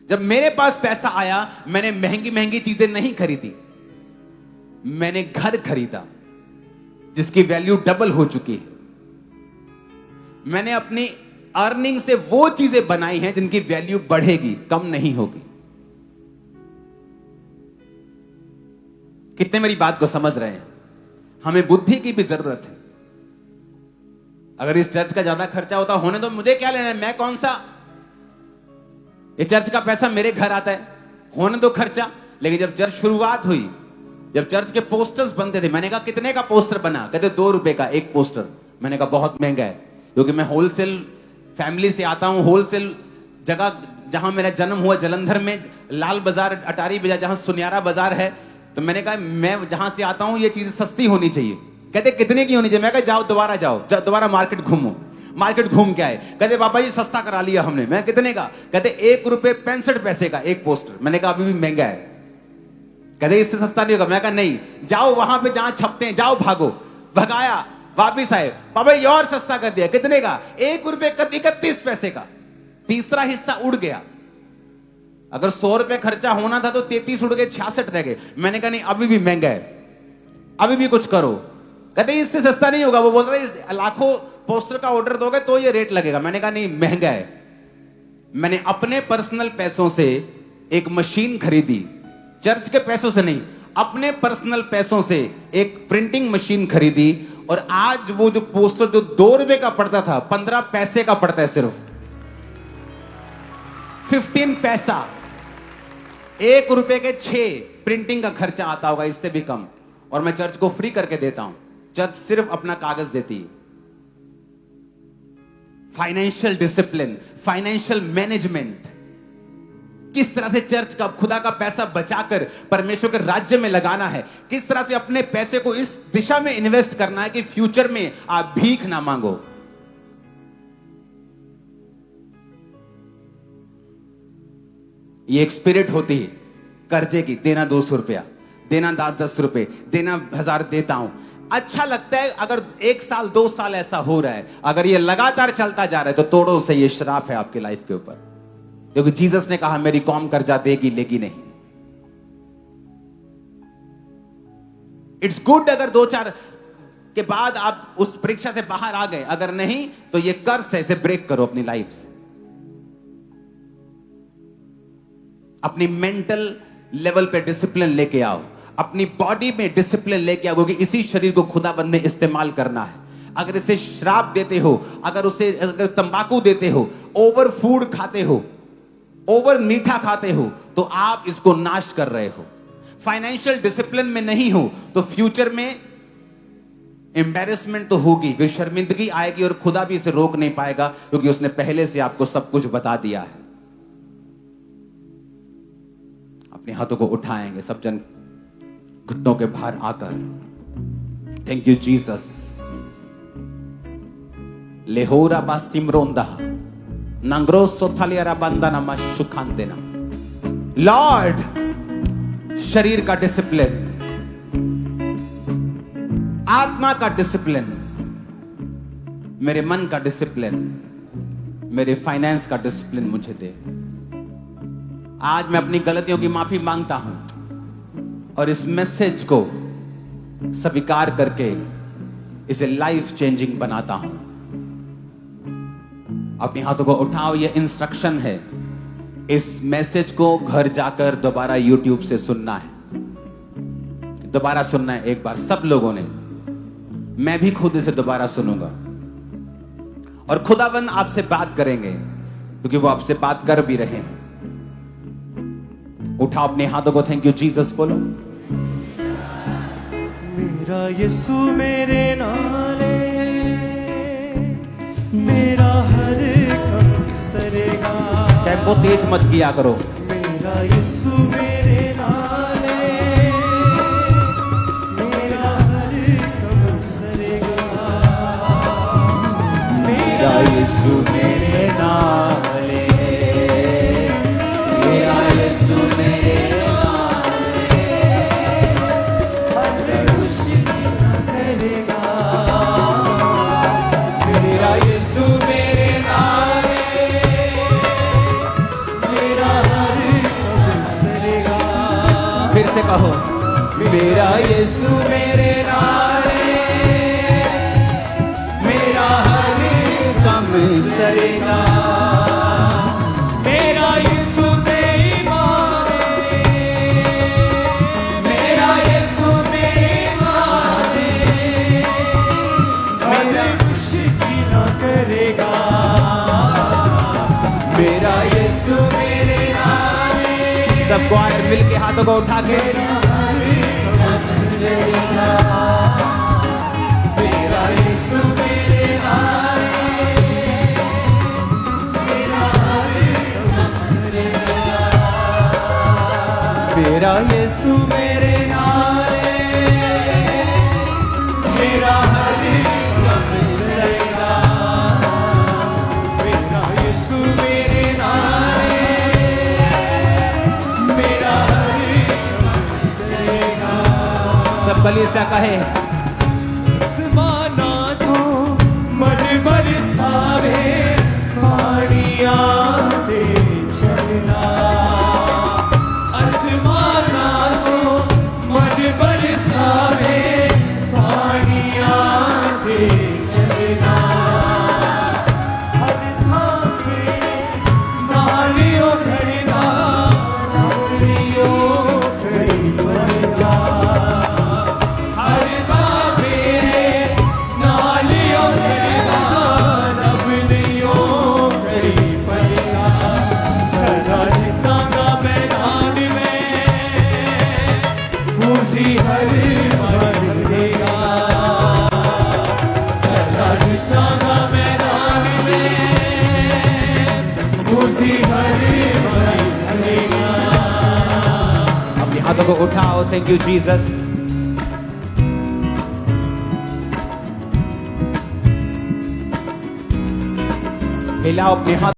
जब मेरे पास पैसा आया मैंने महंगी महंगी चीजें नहीं खरीदी, मैंने घर खरीदा जिसकी वैल्यू डबल हो चुकी है। मैंने अपनी अर्निंग से वो चीजें बनाई हैं जिनकी वैल्यू बढ़ेगी, कम नहीं होगी। कितने मेरी बात को समझ रहे हैं? हमें बुद्धि की भी जरूरत है। अगर इस चर्च का ज्यादा खर्चा होता, होने तो मुझे क्या लेना है, मैं कौन सा, ये चर्च का पैसा मेरे घर आता है, होने दो खर्चा। लेकिन जब चर्च शुरुआत हुई, जब चर्च के पोस्टर्स बनते थे, मैंने कहा कितने का पोस्टर बना? कहते 2 रुपए का एक पोस्टर। मैंने कहा बहुत महंगा है, क्योंकि मैं होलसेल फैमिली से आता हूं। होलसेल जगह जहां मेरा जन्म हुआ जलंधर में, लाल बाजार, अटारी बाजार, जहां सुनियारा बाजार है। तो मैंने कहा मैं जहां से आता हूं ये चीज सस्ती होनी चाहिए। कहते कितने की होनी चाहिए? मैं कहा जाओ दोबारा मार्केट घूमो। मार्केट घूम के आए, कहते बाबा जी सस्ता करा लिया हमने। मैं कितने का? कहते 1 रुपए 65 पैसे का एक पोस्टर। मैंने कहा अभी भी महंगा है। कहते इससे सस्ता नहीं होगा। मैं कहा नहीं, जाओ वहां पे जहां छपते हैं, जाओ भागो। भगाया, वापिस आए, बाबा ये और सस्ता कर दिया। कितने का? 1 रुपए 31 पैसे का। तीसरा हिस्सा उड़ गया। अगर 100 रुपए खर्चा होना था तो 33 उड़ गए, 66 रह गए। मैंने कहा नहीं अभी भी महंगा है, अभी भी कुछ करो। कहते इससे सस्ता नहीं होगा। वो बोल रहे लाखों पोस्टर का ऑर्डर दोगे तो ये रेट लगेगा। मैंने कहा नहीं महंगा है। मैंने अपने पर्सनल पैसों से एक मशीन खरीदी, चर्च के पैसों से नहीं, अपने पर्सनल पैसों से एक प्रिंटिंग मशीन खरीदी। और आज वो जो पोस्टर जो 2 रुपए का पड़ता था, 15 पैसे का पड़ता है, सिर्फ 15 पैसा। 1 रुपए के 6 प्रिंटिंग का खर्चा आता होगा, इससे भी कम। और मैं चर्च को फ्री करके देता हूं। चर्च सिर्फ अपना कागज देती है। फाइनेंशियल डिसिप्लिन, फाइनेंशियल मैनेजमेंट, किस तरह से चर्च का, खुदा का पैसा बचाकर परमेश्वर के राज्य में लगाना है, किस तरह से अपने पैसे को इस दिशा में इन्वेस्ट करना है कि फ्यूचर में आप भीख ना मांगो। ये एक स्पिरिट होती है कर्जे की, देना 200 रुपया, देना 10 रुपए, देना 1000 देता हूं। अच्छा लगता है अगर 1 साल 2 साल ऐसा हो रहा है। अगर ये लगातार चलता जा रहा है तो तोड़ो से, ये श्राप है आपके लाइफ के ऊपर। क्योंकि जीसस ने कहा मेरी कौम कर्जा देगी लेगी नहीं। इट्स गुड अगर 2-4 के बाद आप उस परीक्षा से बाहर आ गए, अगर नहीं तो ये कर्ज है, इसे ब्रेक करो अपनी लाइफ से। अपनी मेंटल लेवल पे डिसिप्लिन लेके आओ, अपनी बॉडी में डिसिप्लिन लेके आओ, क्योंकि इसी शरीर को खुदाबंद ने इस्तेमाल करना है। अगर इसे शराब देते हो, अगर तंबाकू देते हो, ओवर फूड खाते हो, ओवर मीठा खाते हो, तो आप इसको नाश कर रहे हो। फाइनेंशियल डिसिप्लिन में नहीं हो तो फ्यूचर में एम्बैरेसमेंट तो होगी, फिर शर्मिंदगी आएगी और खुदा भी इसे रोक नहीं पाएगा, क्योंकि उसने पहले से आपको सब कुछ बता दिया है। अपने हाथों को उठाएंगे सब जन घुटनों के बाहर आकर। Thank you Jesus. लेहोरा बासिमरोंदा नंग्रोसो थालियारा बंदाना मशुखांतेना। लॉर्ड, शरीर का डिसिप्लिन, आत्मा का डिसिप्लिन, मेरे मन का डिसिप्लिन, मेरे फाइनेंस का डिसिप्लिन मुझे दे। आज मैं अपनी गलतियों की माफी मांगता हूं और इस मैसेज को स्वीकार करके इसे लाइफ चेंजिंग बनाता हूं। अपने हाथों को उठाओ, यह इंस्ट्रक्शन है। इस मैसेज को घर जाकर दोबारा YouTube से सुनना है, दोबारा सुनना है एक बार सब लोगों ने। मैं भी खुद इसे दोबारा सुनूंगा और खुदाबंद आपसे बात करेंगे, क्योंकि वो आपसे बात कर भी रहे हैं। उठाओ अपने हाथों को, थैंक यू जीसस बोलो। मेरा यीशु मेरे नाले, मेरा हर गम सरेगा। टेम्पो तेज मत किया करो। मेरा यीशु मेरे नाले, मेरा हर गम सरेगा। मेरा यीशु मेरे नाले, मेरा यीशु मेरे नाले, हर मुश्किल करेगा। मेरा यीशु मेरे नाले, मेरा हर गम सरेगा। फिर से कहो, मेरा यीशु मेरे नाले, मेरा हर गम सरेगा। मेरा यीशु तेरी माने, मेरा यीशु तेरी माने, हर मुश्किल न करेगा। मेरा यीशु मेरे नाले, सब क्वायर मिल के हाथों को उठा के मेरा यीशु मेरे नाले, मेरा हर गम सरेगा। मेरा यीशु मेरे नाले, मेरा हर गम सरेगा। मेरा यीशु मेरे नाले, मेरा हर गम सरेगा। सब बलि से कहे, आसमाना तो मन बरसावे, पानियां दे चलना। आसमाना तो मन बरसावे, पानियां दे चलना। हर थां पे नालियों भरना, नालियों भरी भरना। हर बाबे नालियों भरना, नबलियों भरी भरना। सदा जितांगा मैदान में, उसी हर बढ़ेगा। सदा जितांगा मैदान में, उसी हर बढ़ेगा। अपने हाथों को उठाओ, थैंक यू जीसस। हिलाओ अपने हाथ।